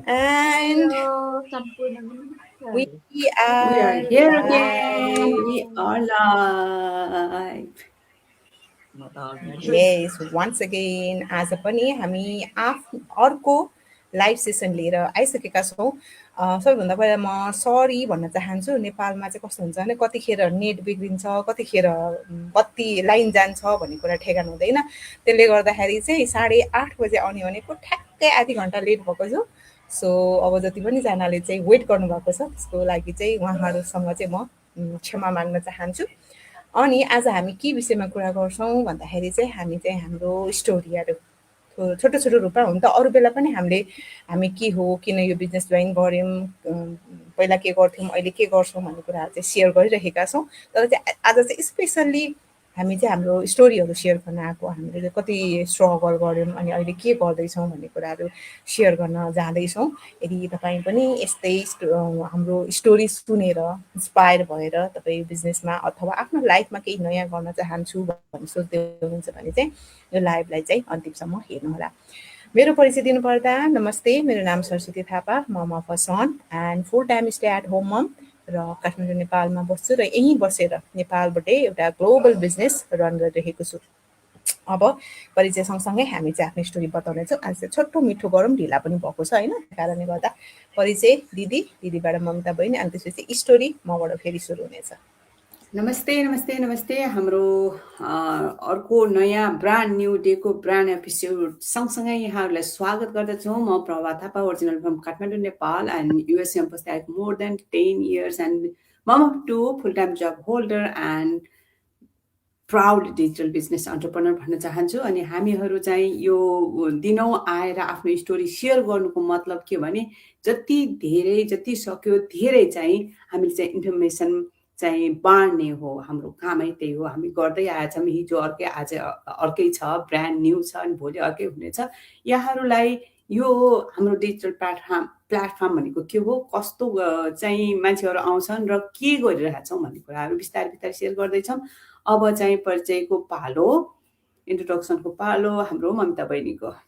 And Hello, Sampurna. we We are are here again. live. We are live. म त अगाडि Yes, once again आज पनि हामी अर्को लाइभ सेसन लिएर आइसकेका छौँ। सबैभन्दा पहिला म सरी भन्न चाहन्छु। नेपालमा चाहिँ कस्तो हुन्छ भने कतिखेर नेट बिग्रिन्छ, कतिखेर बत्ती लाइन जान्छ भन्ने कुरा ठेगान हुँदैन। त्यसले गर्दाखेरि चाहिँ 8:30 बजे आउने भनेको ठ्याक्कै आधी घन्टा लेट भएको छु। सो अब जति पनि जनाले चाहिँ वेट गर्नुभएको छ त्यसको लागि चाहिँ उहाँहरूसँग चाहिँ म क्षमा माग्न चाहन्छु। अनि आज हामी के विषयमा कुरा गर्छौँ भन्दाखेरि चाहिँ हामी चाहिँ हाम्रो स्टोरीहरू छोटो छोटो रूपमा हुन त अरू बेला पनि हामी के हो, किन यो बिजनेस जोइन गऱ्यौँ, पहिला के गर्थ्यौँ, अहिले के गर्छौँ भन्ने कुराहरू चाहिँ सेयर गरिरहेका छौँ। तर चाहिँ आज चाहिँ स्पेसल्ली हामी चाहिँ हाम्रो स्टोरीहरू सेयर गर्न आएको, हामीले कति स्ट्रगल गऱ्यौँ अनि अहिले के गर्दैछौँ भन्ने कुराहरू सेयर गर्न जाँदैछौँ। यदि तपाईँ पनि यस्तै हाम्रो स्टोरी सुनेर इन्स्पायर भएर तपाईँ बिजनेसमा अथवा आफ्नो लाइफमा केही नयाँ गर्न चाहन्छु भन्ने सोच्दै हुनुहुन्छ भने चाहिँ यो लाइभलाई चाहिँ अन्तिमसम्म हेर्नुहोला। मेरो परिचय दिनुपर्दा नमस्ते, मेरो नाम Saraswati Thapa, mom of a son and full time stay at home mom र काठमाडौँ नेपालमा बस्छु र यहीँ बसेर नेपालबाटै एउटा ग्लोबल बिजनेस रन गरिरहेको छु। अब परिचय सँगसँगै हामी चाहिँ आफ्नो स्टोरी बताउनेछौँ। आज चाहिँ छोटो मिठो गरौँ, ढिला पनि भएको छ होइन, त्यही कारणले गर्दा परिचय दिदीबाट ममता बहिनी अनि त्यसपछि स्टोरी मबाट फेरि सुरु हुनेछ। नमस्ते नमस्ते नमस्ते। हाम्रो अर्को नयाँ ब्रान्ड न्यू डेको ब्रान्ड एपिसोड सँगसँगै यहाँहरूलाई स्वागत गर्दछौँ। म Prabha Thapa, original from Kathmandu Nepal and युएसएमा बस्दै आएको more than 10 years and mom of 2 full time job holder and proud digital business entrepreneur भन्न चाहन्छु। अनि हामीहरू चाहिँ यो दिनौँ आएर आफ्नो स्टोरी सेयर गर्नुको मतलब के भने जति धेरै जति सक्यो धेरै चाहिँ हामीले चाहिँ इन्फर्मेसन चाहिँ बाँड्ने हो, हाम्रो कामै त्यही हो। हामी गर्दै आएछौँ, हिजो अर्कै आज अर्कै छ, ब्रान्ड न्यू छ अनि भोलि अर्कै हुनेछ। यहाँहरूलाई यो हाम्रो डिजिटल प्लेटफर्म भनेको के हो, कस्तो चाहिँ मान्छेहरू आउँछन् र के गरिरहेछौँ भन्ने कुराहरू बिस्तारै बिस्तारै सेयर गर्दैछौँ। अब चाहिँ परिचयको पालो, इन्ट्रोडक्सनको पालो हाम्रो ममता बहिनीको।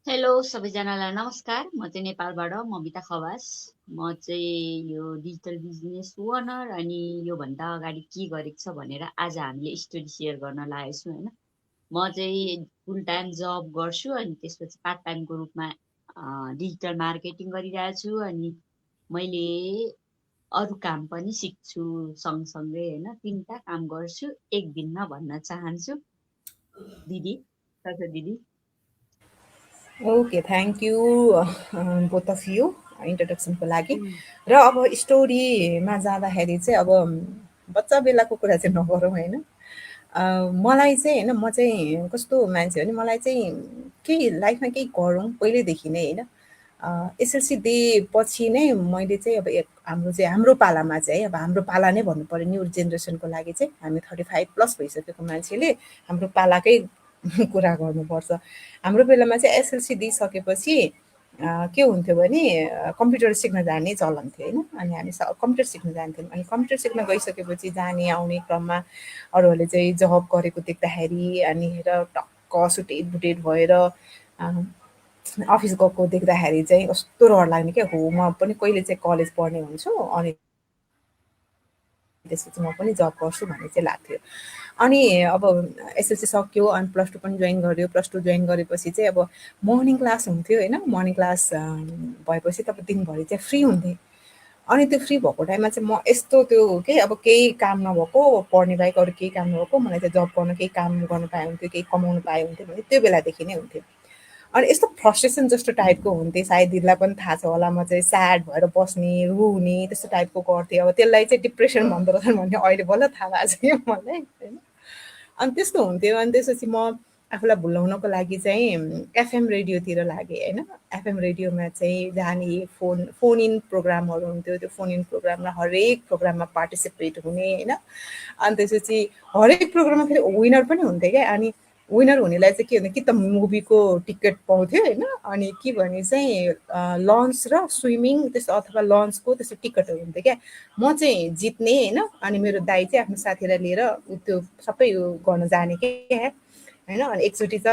हेलो सबैजनालाई नमस्कार। म चाहिँ नेपालबाट ममिता खवास। म चाहिँ यो डिजिटल बिजनेस ओनर अनि योभन्दा अगाडि के गरेको छ भनेर आज हामीले स्टोरी सेयर गर्न लागेको छु होइन। म चाहिँ फुल टाइम जब गर्छु अनि त्यसपछि पार्ट टाइमको रूपमा डिजिटल मार्केटिङ गरिरहेको छु अनि मैले अरू काम पनि सिक्छु सँगसँगै होइन। 3टा काम गर्छु एक दिनमा भन्न चाहन्छु। दिदी दिदी okay, thank you both of you इन्ट्रोडक्सनको लागि। र अब स्टोरीमा जाँदाखेरि चाहिँ अब बच्चा बेलाको कुरा चाहिँ नगरौँ होइन। मलाई चाहिँ होइन, म चाहिँ कस्तो मान्छे हो भने मलाई चाहिँ केही लाइफमा केही गरौँ पहिल्यैदेखि नै होइन। एसएलसी दिएपछि नै मैले चाहिँ अब हाम्रो पालामा चाहिँ अब हाम्रो पाला नै भन्नु पऱ्यो, न्यू जेनेरेसनको लागि चाहिँ हामी 35+ भइसकेको मान्छेले हाम्रो पालाकै कुरा गर्नुपर्छ। हाम्रो बेलामा चाहिँ एसएलसी दिइसकेपछि के हुन्थ्यो भने कम्प्युटर सिक्न जाने चलन थियो होइन। अनि हामी कम्प्युटर सिक्न जान्थ्यौँ। अनि कम्प्युटर सिक्न गइसकेपछि जाने आउने क्रममा अरूहरूले चाहिँ जब गरेको देख्दाखेरि अनि टक्क सुटेड बुटेड भएर अफिस गएको देख्दाखेरि चाहिँ कस्तो रहर लाग्ने क्या हो, म पनि कहिले चाहिँ कलेज पढ्ने हुन्छु अनि त्यसपछि म पनि जब गर्छु भन्ने चाहिँ लाग्थ्यो। अनि अब एसएलसी सक्यो अनि +2 पनि जोइन गर्यो। +2 जोइन गरेपछि चाहिँ अब मर्निङ क्लास हुन्थ्यो होइन। मर्निङ क्लास भएपछि त दिनभरि चाहिँ फ्री हुन्थेँ। अनि त्यो फ्री भएको टाइममा चाहिँ म यस्तो त्यो के अब केही काम नभएको, पढ्ने बाहेक अरू केही काम नभएको, मलाई चाहिँ जब गर्न केही काम गर्न पाए हुन्थ्यो, केही कमाउनु पाए हुन्थ्यो भने त्यो बेलादेखि नै हुन्थ्यो। अनि यस्तो फ्रस्ट्रेसन जस्तो टाइपको हुन्थेँ, सायद दिदीलाई पनि थाहा छ होला, म चाहिँ स्याड भएर बस्ने, रुने त्यस्तो टाइपको गर्थेँ। अब त्यसलाई चाहिँ डिप्रेसन भन्दो रहेछन् भन्ने अहिले बल्ल थाहा भएको छ क्या मलाई होइन। अनि त्यस्तो हुन्थ्यो। अनि त्यसपछि म आफूलाई भुलाउनको लागि चाहिँ एफएम रेडियोतिर लागेँ होइन। एफएम रेडियोमा चाहिँ जाने फोन इन प्रोग्रामहरू हुन्थ्यो। त्यो फोन इन प्रोग्राममा हरेक प्रोग्राममा पार्टिसिपेट हुने होइन। अनि त्यसपछि हरेक प्रोग्राममा फेरि विनर पनि हुन्थ्यो क्या। अनि विनर हुनेलाई चाहिँ के हुन्थ्यो कि त मुभीको टिकट पाउँथ्यो होइन, अनि के भने चाहिँ लन्च र स्विमिङ त्यस्तो अथवा लन्चको त्यस्तो टिकटहरू हुन्थ्यो क्या। म चाहिँ जित्ने होइन। अनि मेरो दाइ चाहिँ आफ्नो साथीलाई लिएर त्यो सबै गर्न जाने क्या होइन। अनि एकचोटि त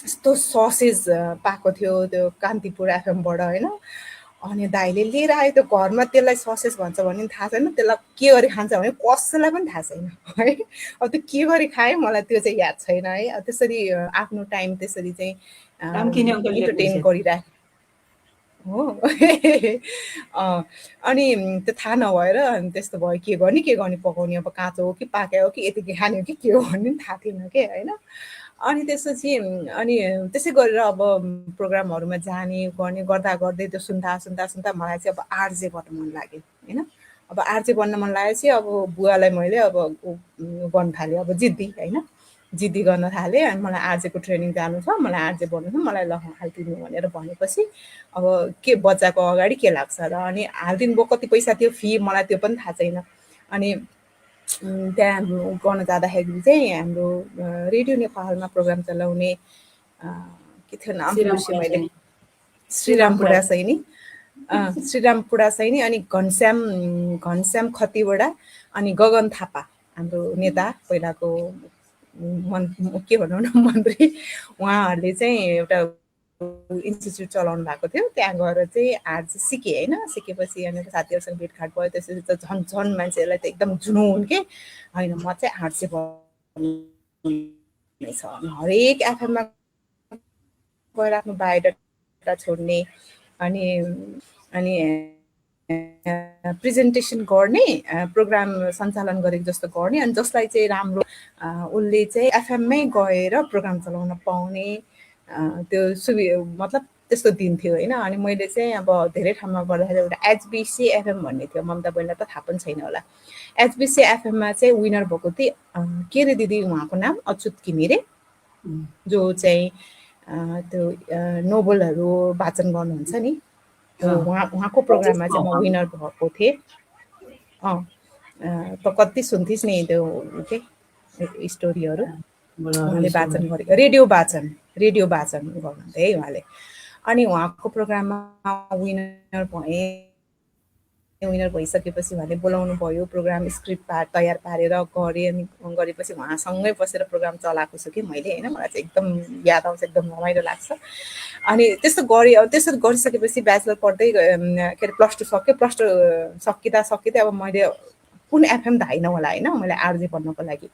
यस्तो ससेज पाएको थियो त्यो कान्तिपुर एफएमबाट होइन। अनि दाइले लिएर आयो त्यो घरमा, त्यसलाई ससेज भन्छ भन्ने पनि थाहा छैन, त्यसलाई के गरी खान्छ भने कसैलाई पनि थाहा छैन है। अब त्यो के गरी खायो मलाई त्यो चाहिँ याद छैन है। त्यसरी आफ्नो टाइम त्यसरी चाहिँ इन्टरटेन गरिराखेँ हो। अनि त्यो थाहा नभएर अनि त्यस्तो भयो, के गर्ने पकाउने, अब काँचो हो कि पाके हो कि यतिकै खाने हो कि के हो भन्ने पनि थाहा थिएन के होइन। अनि त्यसपछि अनि त्यसै गरेर अब प्रोग्रामहरूमा जाने गर्ने गर्दा गर्दै त्यो सुन्दा मलाई चाहिँ अब आरजे बन्न मन लाग्यो होइन। अब आरजे बन्न मन लागेपछि अब बुवालाई मैले अब गर्नु थालेँ, अब जिद्दी गर्न थालेँ। अनि मलाई आरजेको ट्रेनिङ जानु छ, मलाई आरजे बन्नु छ, मलाई ल हालिदिनु भनेर भनेपछि अब के बच्चाको अगाडि के लाग्छ र। अनि हालिदिनु भयो, कति पैसा थियो फी मलाई त्यो पनि थाहा छैन। अनि त्यहाँ गर्न जाँदाखेरि चाहिँ हाम्रो रेडियो नेपालमा प्रोग्राम चलाउने के थियो नाम बिर्सेँ मैले, श्रीराम पुडा सैनी अनि घनश्याम खतिवडा अनि गगन थापा हाम्रो नेता पहिलाको के भनौँ न मन्त्री, उहाँहरूले चाहिँ एउटा इन्स्टिट्युट चलाउनु भएको थियो। त्यहाँ गएर चाहिँ आर्ट सिकेँ होइन। सिकेपछि अनि साथीहरूसँग भेटघाट भयो। त्यसपछि त झन् मान्छेहरूलाई त एकदम जुनुन के होइन, म चाहिँ आर्ट चाहिँ भन्ने छ। हरेक एफएममा गएर आफ्नो बायोडाटा छोड्ने अनि प्रेजेन्टेसन गर्ने, प्रोग्राम सञ्चालन गरेको जस्तो गर्ने, अनि जसलाई चाहिँ राम्रो उसले चाहिँ एफएममै गएर प्रोग्राम चलाउन पाउने त्यो मतलब त्यस्तो दिन्थ्यो होइन। अनि मैले चाहिँ अब धेरै ठाउँमा गर्दाखेरि एउटा एचबिसी एफएम भन्ने थियो, ममता बहिनीलाई त थाहा पनि छैन होला। एचबिसी एफएममा चाहिँ विनर भएको थिएँ, के रे दिदी उहाँको नाम अच्युत घिमिरे, जो चाहिँ त्यो नोबलहरू वाचन गर्नुहुन्छ नि, उहाँको प्रोग्राममा चाहिँ म विनर भएको थिएँ। त कति सुन्थिस् नि त्यो के स्टोरीहरू उहाँले वाचन गरेको, रेडियो वाचन गर्नुहुन्थ्यो है उहाँले। अनि उहाँको प्रोग्राममा विनर भइसकेपछि उहाँले बोलाउनु भयो, प्रोग्राम स्क्रिप्ट तयार पारेर गरेँ। अनि गरेपछि उहाँसँगै बसेर प्रोग्राम चलाएको छु कि मैले होइन। मलाई चाहिँ एकदम याद आउँछ, एकदम रमाइलो लाग्छ। अनि त्यस्तो गरेँ। अब त्यस्तो गरिसकेपछि ब्याचलर पढ्दै के अरे +2 सक्यो। +2 सकिँदा अब मैले कुन एफएम धाइन होला होइन मैले आरजे बन्नको लागि,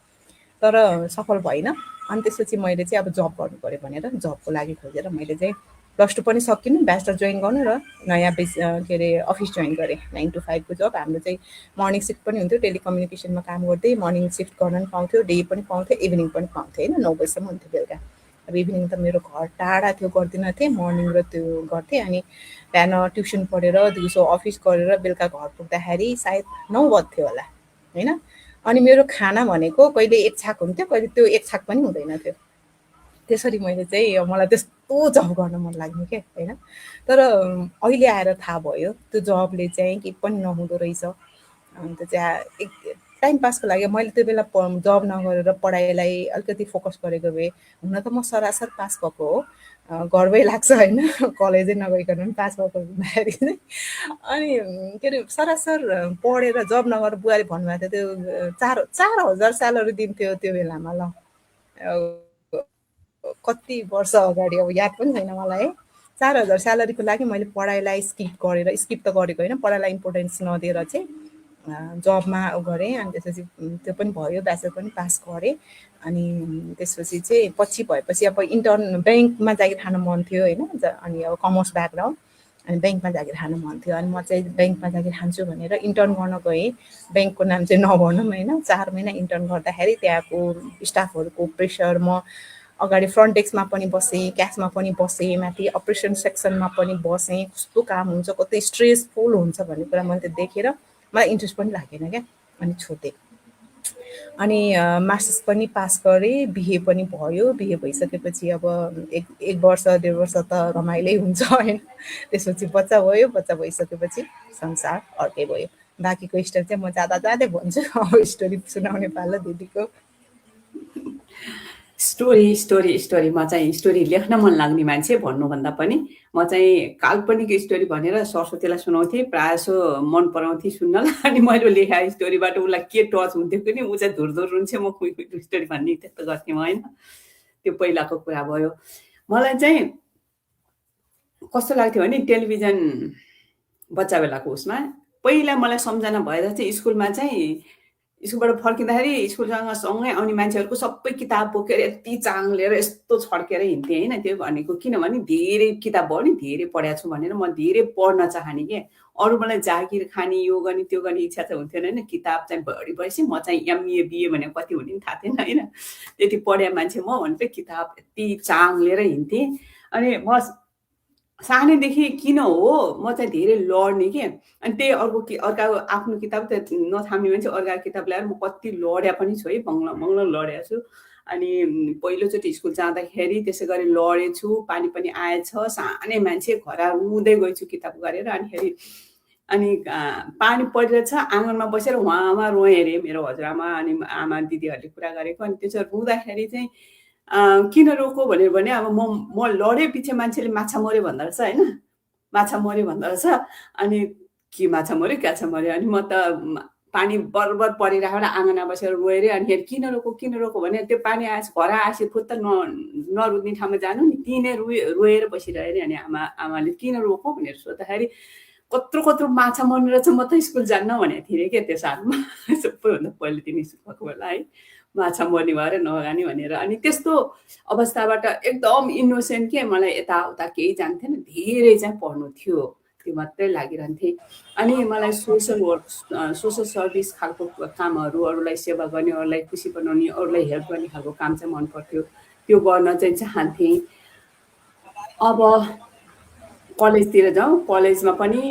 तर सफल भएन। अनि त्यसपछि मैले चाहिँ अब जब गर्नु पऱ्यो भनेर जबको लागि खोजेर मैले चाहिँ +2 पनि सकिनु, ब्याचलर जोइन गर्नु र नयाँ के अरे अफिस जोइन गरेँ। 9 to 5 को जब। हाम्रो चाहिँ मर्निङ सिफ्ट पनि हुन्थ्यो, टेलिकम्युनिकेसनमा काम गर्दै मर्निङ सिफ्ट गर्न पनि पाउँथ्यो, डे पनि पाउँथ्यो, इभिनिङ पनि पाउँथ्यो होइन। 9 बजीसम्म हुन्थ्यो बेलुका। अब इभिनिङ त मेरो घर टाढा थियो, गर्दिनँ थिएँ। मर्निङ र त्यो गर्थेँ। अनि बिहान ट्युसन पढेर दिउँसो अफिस गरेर बेलुका घर पुग्दाखेरि सायद 9 बज्थ्यो होला होइन। अनि मेरो खाना भनेको कहिले 1 छाक हुन्थ्यो, कहिले त्यो 1 छाक पनि हुँदैन थियो। त्यसरी मैले चाहिँ मलाई त्यस्तो जब गर्न मन लाग्ने क्या होइन। तर अहिले आएर थाहा भयो त्यो जबले चाहिँ केही पनि नहुँदो रहेछ। अन्त चाहिँ टाइम पासको लागि मैले त्यो बेला जब नगरेर पढाइलाई अलिकति फोकस गरेको भए, हुन त म सरासर पास भएको हो, गर्वै लाग्छ होइन, कलेजै नगइकन पनि पास भएको हुँदाखेरि चाहिँ। अनि के अरे सरासर पढेर जब नगरेर बुवाले भन्नुभएको थियो त्यो 4,000 स्यालेरी दिन्थ्यो त्यो बेलामा। ल कति वर्ष अगाडि, अब याद पनि छैन मलाई है। 4,000 स्यालेरीको लागि मैले पढाइलाई स्किप त गरेको होइन, पढाइलाई इम्पोर्टेन्स नदिएर चाहिँ जबमा गरेँ। अनि त्यसपछि त्यो पनि भयो, ब्याचलर पनि पास गरेँ। अनि त्यसपछि चाहिँ पछि भएपछि अब इन्टर्न ब्याङ्कमा जागिर खान मन थियो होइन। अनि अब कमर्स ब्याकग्राउन्ड, अनि ब्याङ्कमा जागिर खान मन थियो। अनि म चाहिँ ब्याङ्कमा जागिर खान्छु भनेर इन्टर्न गर्न गएँ। ब्याङ्कको नाम चाहिँ नभनौँ होइन। 4 महिना इन्टर्न गर्दाखेरि त्यहाँको स्टाफहरूको प्रेसर, म अगाडि फ्रन्ट डेस्कमा पनि बसेँ, क्यासमा पनि बसेँ, माथि अपरेसन सेक्सनमा पनि बसेँ। कस्तो काम हुन्छ, कति स्ट्रेसफुल हुन्छ भन्ने कुरा मैले देखेर मलाई इन्ट्रेस्ट पनि लागेन क्या, अनि छोडेँ। अनि मास्टर्स पनि पास गरेँ, बिहे पनि भयो। बिहे भइसकेपछि अब 1 वर्ष 1.5 वर्ष त रमाइलै हुन्छ होइन। त्यसपछि बच्चा भयो, बच्चा भइसकेपछि संसार अर्कै भयो। बाँकीको स्टोरी चाहिँ म जाँदै भन्छु। अब स्टोरी सुनाउने पालो दिदीको। स्टोरी म चाहिँ स्टोरी लेख्न मन लाग्ने मान्छे भन्नुभन्दा पनि म चाहिँ काल्पनिक स्टोरी भनेर सरस्वतीलाई सुनाउँथेँ, प्रायःसो मन पराउँथेँ सुन्नलाई। अनि मैले लेखा स्टोरीबाट उसलाई के टच हुन्थ्यो कि ऊ चाहिँ धुर रुन्थ्यो, म खुइ स्टोरी भन्ने त्यस्तो गर्थेँ म होइन। त्यो पहिलाको कुरा भयो। मलाई चाहिँ कस्तो लाग्थ्यो भने टेलिभिजन बच्चा बेलाको उसमा पहिला मलाई सम्झना भएर चाहिँ स्कुलमा चाहिँ स्कुलबाट फर्किँदाखेरि स्कुलसँग सँगै आउने मान्छेहरूको सबै किताब बोकेर यति चाङ लिएर यस्तो छड्केर हिँड्थेँ होइन। त्यो भनेको किनभने धेरै किताब भयो नि, धेरै पढाएको छु भनेर म धेरै पढ्न चाहने के। अरू मलाई जागिर खाने यो गर्ने त्यो गर्ने इच्छा चाहिँ हुन्थेन होइन। किताब चाहिँ बढी भएपछि म चाहिँ एमए बिए भने कति हुने थाहा थिएन होइन। त्यति पढे मान्छे म भने किताब यति चाङ लिएर हिँड्थेँ। अनि म सानैदेखि किन हो म चाहिँ धेरै लड्ने के। अनि त्यही अर्काको आफ्नो किताब त नथाम्ने मान्छे अर्काको किताब ल्याएर म कति लड्या पनि छु है, बङ्गला लडेको छु। अनि पहिलोचोटि स्कुल जाँदाखेरि त्यसै गरी लडेछु, पानी पनि आएछ, सानै मान्छे घर रुँदै गएछु किताब गरेर। अनि पानी परिरहेछ आँगनमा बसेर उहाँ रोएँ अरे मेरो हजुरआमा अनि आमा दिदीहरूले कुरा गरेको। अनि त्यसो रुँदाखेरि चाहिँ किन रोको भनेर भने अब म लडे पछि मान्छेले माछा मर्यो भन्दो रहेछ होइन, माछा मर्यो भन्दो रहेछ। अनि के माछा मर्यो क्या छ मर्यो। अनि म त पानी बरबर परिरहेर आँगनमा बसेर रोएर अनि किन रोको भने त्यो पानी आएछ घर आएपछि फुत्त नरुने ठाउँमा जानु नि, तिनै रोएर बसिरह्यो अरे। अनि आमाले किन रोको भनेर सोद्धाखेरि कत्रो माछा मर्नु रहेछ म त स्कुल जान्न भनेको थिएँ क्या त्यो सालमा। सबैभन्दा पहिले दिन स्कुलको बेला है, माछा मर्ने भएर नगाने भनेर। अनि त्यस्तो अवस्थाबाट एकदम इनोसेन्ट के, मलाई यताउता केही जान्थेन, धेरै चाहिँ पढ्नु थियो त्यो मात्रै लागिरहन्थेँ। अनि मलाई सोसल सर्भिस खालको कामहरू, अरूलाई सेवा गर्ने, अरूलाई खुसी बनाउने, अरूलाई हेल्प गर्ने खालको काम चाहिँ मन पर्थ्यो, त्यो गर्न चाहिँ चाहन्थेँ। अब कलेजतिर जाउँ, कलेजमा पनि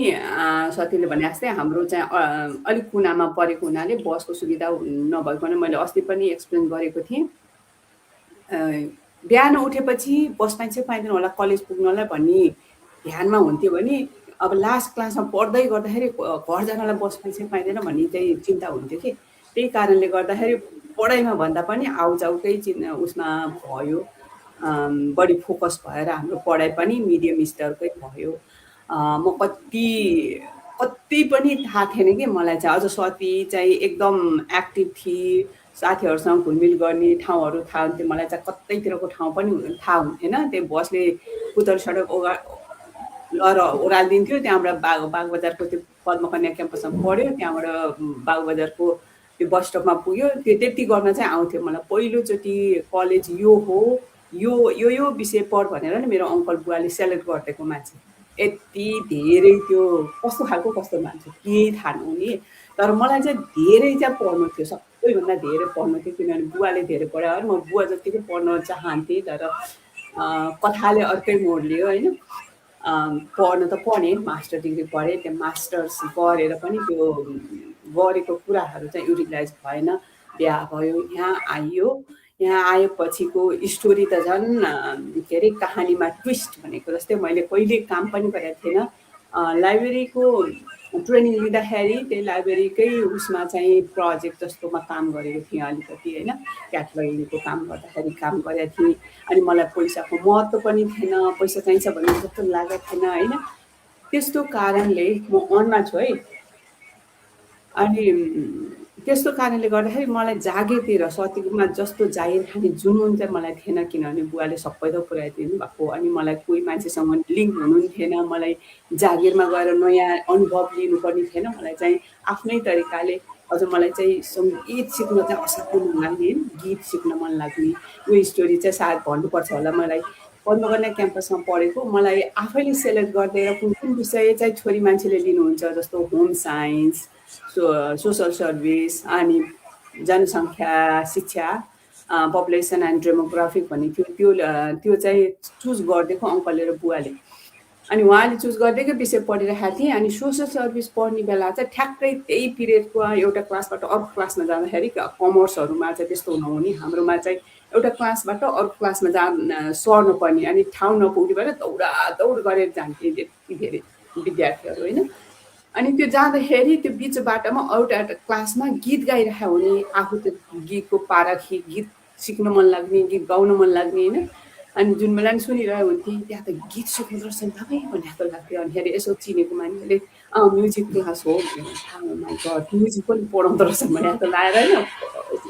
साथीले भने जस्तै हाम्रो चाहिँ अलिक कुनामा परेको हुनाले बसको सुविधा नभएकोले मैले अस्ति पनि एक्सप्लेन गरेको थिएँ। बिहान उठेपछि बस पाइन्छ पाइँदैन होला कलेज पुग्नलाई भन्ने ध्यानमा हुन्थ्यो भने अब लास्ट क्लासमा पढ्दै गर्दाखेरि घर जानलाई बस पाइन्छ पाइँदैन भन्ने चाहिँ चिन्ता हुन्थ्यो कि। त्यही कारणले गर्दाखेरि पढाइमा भन्दा पनि आउजाउकै उसमा भयो, बढी फोकस भएर हाम्रो पढाइ पनि मिडियम स्तरकै भयो। म कति पनि थाहा थिएन कि मलाई चाहिँ। अझ स्वाति चाहिँ एकदम एक्टिभ थिए, साथीहरूसँग घुलमिल गर्ने ठाउँहरू थाहा हुन्थ्यो, मलाई चाहिँ कतैतिरको ठाउँ पनि थाहा हुन्थेन। त्यो बसले उत्तर सडक ओह्रालिदिन्थ्यो, त्यहाँबाट बागबजारको त्यो पद्मकन्या क्याम्पसमा पढ्यो, त्यहाँबाट बागबजारको त्यो बस स्टपमा पुग्यो। त्यो त्यति गर्न चाहिँ आउँथ्यो मलाई। पहिलोचोटि कलेज यो हो, यो विषय पढ भनेर नि मेरो अङ्कल बुवाले सेलेक्ट गरिदिएको मान्छे। यति धेरै त्यो कस्तो मान्छे केही थाहा नहुने, तर मलाई चाहिँ धेरै चाहिँ पढ्नु थियो, सबैभन्दा धेरै पढ्नु थियो। किनभने बुवाले धेरै पढायो, म बुवा जतिकै पढ्न चाहन्थेँ, तर कथाले अर्कै मोड लियो होइन। पढ्न त पढेँ, मास्टर डिग्री पढेँ, त्यो मास्टर्स गरेर पनि त्यो गरेको कुराहरू चाहिँ युटिलाइज भएन, बिहा भयो, यहाँ आइयो। यहाँ आएपछिको स्टोरी त झन् के अरे कहानीमा ट्विस्ट भनेको जस्तै। मैले कहिले काम पनि गरेको थिएन। लाइब्रेरीको ट्रेनिङ लिँदाखेरि त्यही लाइब्रेरीकै उसमा चाहिँ प्रोजेक्ट जस्तोमा काम गरेको थिएँ अलिकति होइन, क्याटलगिङको काम गर्दाखेरि काम गरेको थिएँ। अनि मलाई पैसाको महत्त्व पनि थिएन, पैसा चाहिन्छ भन्ने जस्तो लागेको थिएन होइन। त्यस्तो कारणले म अनमा छु है। अनि त्यस्तो कारणले गर्दाखेरि मलाई जागिरतिर सतीमा जस्तो जागिर खाने जुनून चाहिँ मलाई थिएन, किनभने बुवाले सबै त पुऱ्याइदिनु भएको। अनि मलाई कोही मान्छेसँग लिङ्क हुनु पनि थिएन, मलाई जागिरमा गएर नयाँ अनुभव लिनुपर्ने थिएन। मलाई चाहिँ आफ्नै तरिकाले अझ मलाई चाहिँ सङ्गीत सिक्न चाहिँ असाध्यै मन लाग्ने, गीत सिक्न मन लाग्ने। यो स्टोरी चाहिँ सायद भन्नुपर्छ होला। मलाई पद्मकन्या क्याम्पसमा पढेको, मलाई आफैले सेलेक्ट गरिदिएर कुन विषय चाहिँ छोरी मान्छेले लिनुहुन्छ, जस्तो होम साइन्स, सोसल सर्भिस, अनि जनसङ्ख्या शिक्षा, पपुलेसन एन्ड डेमोग्राफिक भन्ने थियो। त्यो चाहिँ चुज गरिदिएको अङ्कलले र बुवाले। अनि उहाँले चुज गरिदिएकै विषय पढिरहेको थिएँ। अनि सोसल सर्भिस पढ्ने बेला चाहिँ ठ्याक्कै त्यही पिरियडको एउटा क्लासबाट अर्को क्लासमा जाँदाखेरि कमर्सहरूमा चाहिँ त्यस्तो नहुने, हाम्रोमा चाहिँ एउटा क्लासबाट अर्को क्लासमा सर्नु पर्ने। अनि ठाउँ नपुग्ने भएर दौड गरेर जान्थे त्यति धेरै विद्यार्थीहरू होइन। अनि त्यो जाँदाखेरि त्यो बिच बाटोमा एउटा क्लासमा गीत गाइरहेको हुने, आफू त गीतको पारखी, गीत सिक्न मन लाग्ने, गीत गाउन मन लाग्ने होइन। अनि जुन बेला नि सुनिरहेको हुन्थेँ त्यहाँ त गीत सिकाउँदो रहेछ नि तपाईँ भन्ने जस्तो लाग्थ्यो। अनिखेरि यसो चिनेको मान्छेले म्युजिक क्लास हो भनेर थाहा माइ गड म्युजिक पनि पढाउँदो रहेछ भने जस्तो लागेर होइन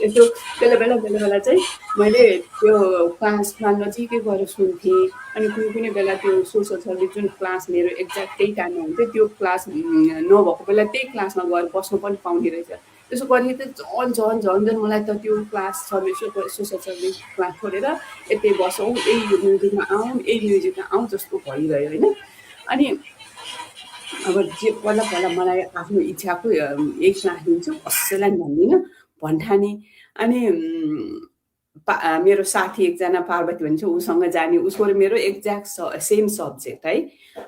यसो बेला चाहिँ मैले त्यो क्लासमा नजिकै गएर सुन्थेँ। अनि कुनै बेला त्यो सोसल सर्भिस जुन क्लास मेरो एक्ज्याक्ट त्यही टाइममा हुन्थ्यो त्यो क्लास नभएको बेला त्यही क्लासमा गएर बस्नु पनि पाउने रहेछ। त्यसो गर्ने त झन् मलाई त त्यो क्लास सोसल सर्भिस क्लास छोडेर यतै बसौँ यही म्युजिकमा आउँ जस्तो भइरह्यो होइन। अनि अब जे पहिला मलाई आफ्नो इच्छाको यही क्लास लिन्छु कसैलाई भन्दिनँ भन्ठाने। अनि मेरो साथी एकजना पार्वती भन्छ उसँग जाने उसको मेरो एक्ज्याक्ट सेम सब्जेक्ट है।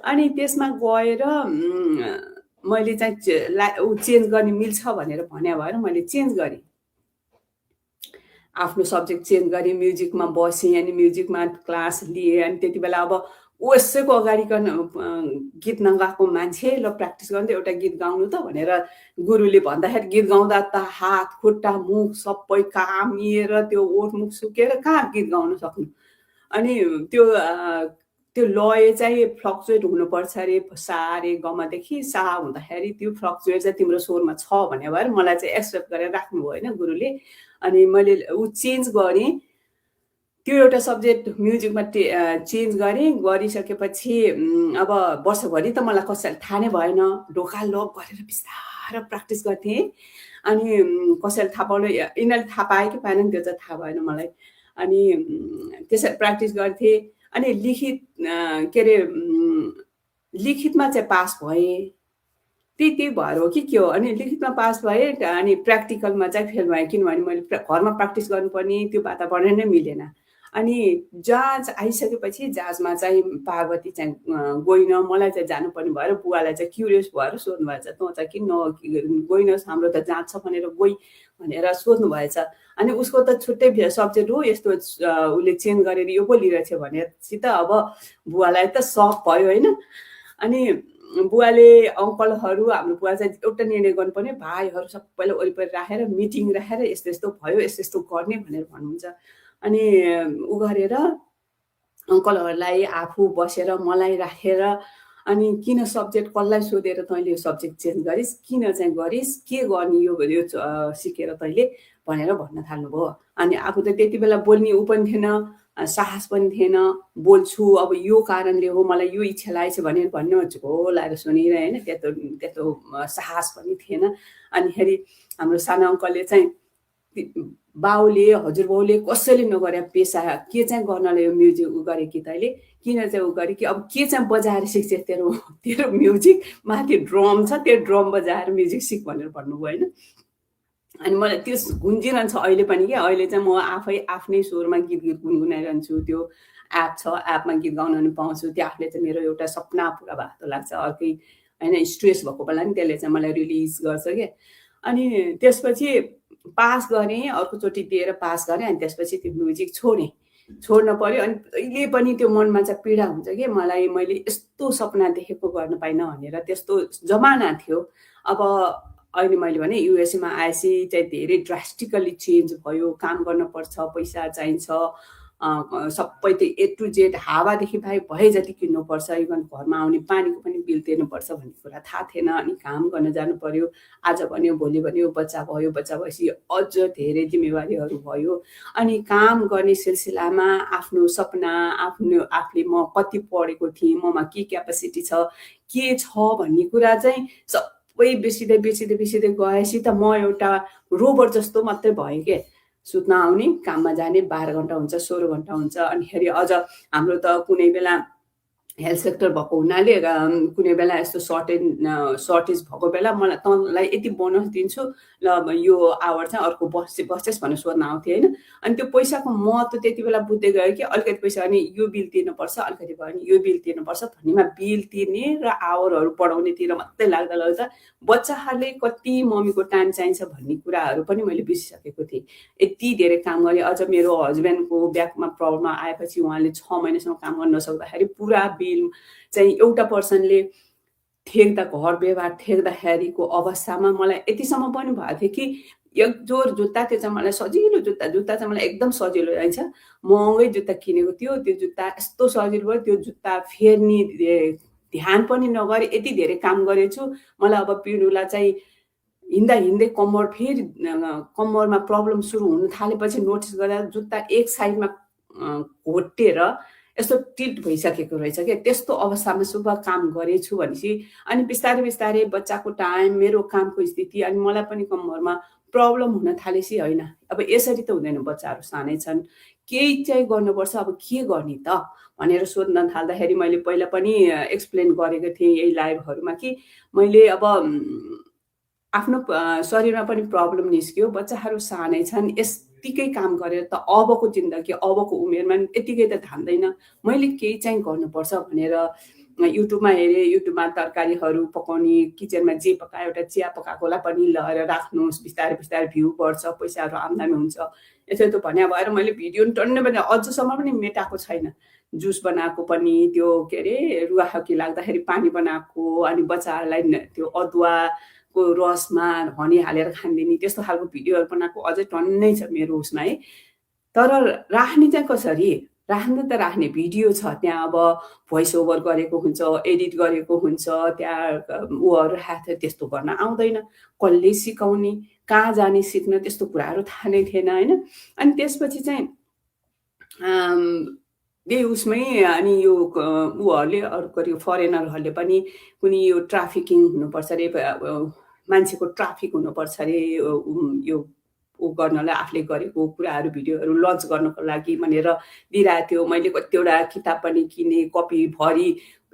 अनि त्यसमा गएर मैले चाहिँ चेन्ज गर्ने मिल्छ भनेर भन्या भएर मैले चेन्ज गरेँ, आफ्नो सब्जेक्ट चेन्ज गरेँ, म्युजिकमा बसेँ। अनि म्युजिकमा क्लास लिएँ। अनि त्यति बेला अब उसैको अगाडिकन गीत नगाएको मान्छे ल प्र्याक्टिस गर्नु त एउटा गीत गाउनु त भनेर गुरुले भन्दाखेरि गीत गाउँदा त हात खुट्टा मुख सबै कामिएर त्यो ओठ मुख सुकेर कहाँ गीत गाउन सक्नु। अनि त्यो लय चाहिँ फ्लक्चुएट हुनुपर्छ अरे सा रे गमदेखि सा हुँदाखेरि त्यो फ्लक्चुएट चाहिँ तिम्रो स्वरमा छ भने भएर मलाई चाहिँ एक्सेप्ट गरेर राख्नुभयो होइन गुरुले। अनि मैले चेन्ज गरेँ त्यो एउटा सब्जेक्ट म्युजिकमा चेन्ज गरेँ। गरिसकेपछि अब वर्षभरि त मलाई कसैलाई थाहा नै भएन, ढोकालोप गरेर बिस्तारो प्र्याक्टिस गर्थेँ। अनि कसैले थाहा पाउनु यिनीहरूले थाहा पायो कि पाएन त्यो चाहिँ थाहा भएन मलाई। अनि त्यसरी प्र्याक्टिस गर्थेँ। अनि लिखित के अरे लिखितमा चाहिँ पास भएँ, त्यही भएर हो कि के हो। अनि लिखितमा पास भएँ। अनि प्र्याक्टिकलमा चाहिँ फेल भएँ किनभने मैले घरमा प्र्याक्टिस गर्नुपर्ने त्यो वातावरण नै मिलेन। अनि जहाज आइसकेपछि जहाजमा चाहिँ पार्वती चाहिँ गइन, मलाई चाहिँ जानुपर्ने भएर बुवालाई चाहिँ क्युरियस भएर सोध्नु भएछ तँ चाहिँ किन गइनस् हाम्रो त जहाज छ भनेर गई भनेर सोध्नु भएछ। अनि उसको त छुट्टै सब्जेक्ट हो यस्तो उसले चेन्ज गरेर यो पो लिइरहेछ भनेपछि त अब बुवालाई त सक भयो होइन। अनि बुवाले अङ्कलहरू हाम्रो बुवा चाहिँ एउटा निर्णय गर्नुपर्ने भाइहरू सबैलाई वरिपरि राखेर मिटिङ राखेर यस्तो यस्तो भयो यस्तो गर्ने भनेर भन्नुहुन्छ। अनि उ गरेर अङ्कलहरूलाई आफू बसेर मलाई राखेर अनि किन सब्जेक्ट कसलाई सोधेर तैँले यो सब्जेक्ट चेन्ज गरिस्, किन चाहिँ गरिस्, के गर्ने यो सिकेर तैँले भनेर भन्न थाल्नुभयो। अनि आफू त त्यति बेला बोल्ने ऊ पनि थिएन, साहस पनि थिएन, बोल्छु अब यो कारणले हो मलाई यो इच्छा लागेछ भनेर भन्नु झोको लाएर सुनिरहे होइन, त्यस्तो साहस पनि थिएन। अनिखेरि हाम्रो सानो अङ्कलले चाहिँ बाउले हजुरबाउले कसैले नगरे पेसा के चाहिँ गर्नलाई यो म्युजिक उ गरे कि तैँले किन चाहिँ उ गरे कि अब के चाहिँ बजाएर सिक्छे तेरो म्युजिक माथि ड्रम छ त्यो ड्रम बजाएर म्युजिक सिक भनेर भन्नुभयो होइन। अनि मलाई त्यो गुन्जिरहन्छ अहिले पनि क्या। अहिले चाहिँ म आफ्नै स्वरमा गीत गुनगुनाइरहन्छु। त्यो एप छ, एपमा गीत गाउन पनि पाउँछु। त्यो आफूले चाहिँ मेरो एउटा सपना पुरा भएको लाग्छ। अर्कै होइन स्ट्रेस भएको बेला नि त्यसले चाहिँ मलाई रिलिज गर्छ क्या। अनि त्यसपछि पास गरेँ, अर्कोचोटि दिएर पास गरेँ। अनि त्यसपछि त्यो म्युजिक छोड्न पर्यो। अनि अहिले पनि त्यो मनमा चाहिँ पीडा हुन्छ कि मलाई मैले यस्तो सपना देखेको गर्न पाइनँ भनेर। त्यस्तो जमाना थियो। अब अहिले मैले भने युएसएमा आएपछि चाहिँ धेरै ड्रास्टिकली चेन्ज भयो। काम गर्नुपर्छ, पैसा चाहिन्छ, सबै त्यो ए टु जेड हावादेखि भए जति किन्नुपर्छ, इभन घरमा आउने पानीको पनि बिल तिर्नुपर्छ भन्ने कुरा थाहा थिएन। अनि काम गर्न जानु पर्यो, आज भन्यो भोलि भन्यो बच्चा भयो, बच्चा भएपछि अझ धेरै जिम्मेवारीहरू भयो। अनि काम गर्ने सिलसिलामा आफ्नो सपना आफूले म कति पढेको थिएँ, ममा के क्यापासिटी छ, के छ भन्ने कुरा चाहिँ सबै बेचिँदै गएपछि त म एउटा रोबोट जस्तो मात्रै भएँ के। सुत्न आउने, काममा जाने, 12 घन्टा हुन्छ 16 घन्टा हुन्छ। अनिखेरि अझ हाम्रो त कुनै बेला हेल्थ सेक्टर भएको हुनाले कुनै बेला यस्तो सर्टेज भएको बेला मलाई तँलाई यति बोनस दिन्छु ल यो आवर चाहिँ अर्को बस्छेस् भनेर सोध्न आउँथेँ होइन। अनि त्यो पैसाको महत्त्व त्यति बेला बुझ्दै गयो कि अलिकति पैसा अनि यो बिल तिर्नुपर्छ, अलिकति भयो भने यो बिल तिर्नुपर्छ भन्नेमा बिल तिर्ने र आवरहरू पढाउनेतिर मात्रै लाग्दा बच्चाहरूले कति मम्मीको टाइम चाहिन्छ भन्ने कुराहरू पनि मैले बिर्सिसकेको थिएँ। यति धेरै काम गरेँ। अझ मेरो हस्बेन्डको ब्याकमा प्रब्लम आएपछि उहाँले 6 महिनासम्म काम गर्न नसक्दाखेरि पुरा बिल चाहिँ एउटा पर्सनले ठेक्दा घर व्यवहार ठेक्दाखेरिको अवस्थामा मलाई यतिसम्म पनि भएको थियो कि एक जोर जुत्ता, त्यो चाहिँ मलाई सजिलो जुत्ता चाहिँ मलाई एकदम सजिलो रहेछ। महँगै जुत्ता किनेको थियो, त्यो जुत्ता यस्तो सजिलो भयो, त्यो जुत्ता फेर्ने ध्यान पनि नगरे यति धेरै काम गरेछु। मलाई अब पिँढुलाई चाहिँ हिँड्दै कम्मर फेरि कम्मरमा प्रब्लम सुरु हुन थालेपछि नोटिस गर्दा जुत्ता एक साइडमा घोटेर यस्तो टिल्ट भइसकेको रहेछ क्या। त्यस्तो अवस्थामा शुभ काम गरेछु भनेपछि अनि बिस्तारै बिस्तारै बच्चाको टाइम, मेरो कामको स्थिति अनि मलाई पनि कम्मरमा प्रब्लम हुन थालेपछि होइन अब यसरी त हुँदैन, बच्चाहरू सानै छन्, केही चाहिँ गर्नुपर्छ, अब के गर्ने त भनेर सोध्न थाल्दाखेरि मैले पहिला पनि एक्सप्लेन गरेको थिएँ यही लाइभहरूमा कि मैले अब आफ्नो शरीरमा पनि प्रब्लम निस्क्यो, बच्चाहरू सानै छन्, यत्तिकै काम गरेर त अबको जिन्दगी, अबको उमेरमा यतिकै त धान्दैन, मैले केही चाहिँ गर्नुपर्छ भनेर युट्युबमा हेरेँ। युट्युबमा तरकारीहरू पकाउने, किचनमा जे पकायो एउटा चिया पकाएकोलाई पनि लगाएर राख्नुहोस्, बिस्तारै बिस्तारै भ्यू बढ्छ, पैसाहरू आम्दानी हुन्छ, यसो त भन्या भएर मैले भिडियो टन्नै पनि अझसम्म पनि मेटाएको छैन। जुस बनाएको पनि, त्यो के अरे रुवाखकी लाग्दाखेरि पानी बनाएको, अनि बच्चाहरूलाई त्यो अदुवाको रसमा हनी हालेर खानिदिने त्यस्तो खालको भिडियोहरू बनाएको अझै टन्नै छ मेरो उसमा है। तर राख्ने चाहिँ कसरी? राख्नु त राख्ने भिडियो छ त्यहाँ, अब भोइस ओभर गरेको हुन्छ, एडिट गरेको हुन्छ, त्यहाँ उहरू राखेको थियो, त्यस्तो गर्न आउँदैन। कसले सिकाउने, कहाँ जाने सिक्न, त्यस्तो कुराहरू थाहा नै थिएन होइन। अनि त्यसपछि चाहिँ यही उसमै अनि यो उहरूले अर्को फरेनरहरूले पनि कुनै यो ट्राफिकिङ हुनुपर्छ अरे, मान्छेको ट्राफिक हुनुपर्छ अरे, यो ऊ गर्नलाई आफूले गरेको कुराहरू भिडियोहरू लन्च गर्नको लागि भनेर दिइरहेको थियो। मैले कतिवटा किताब पनि किने, कपी भरि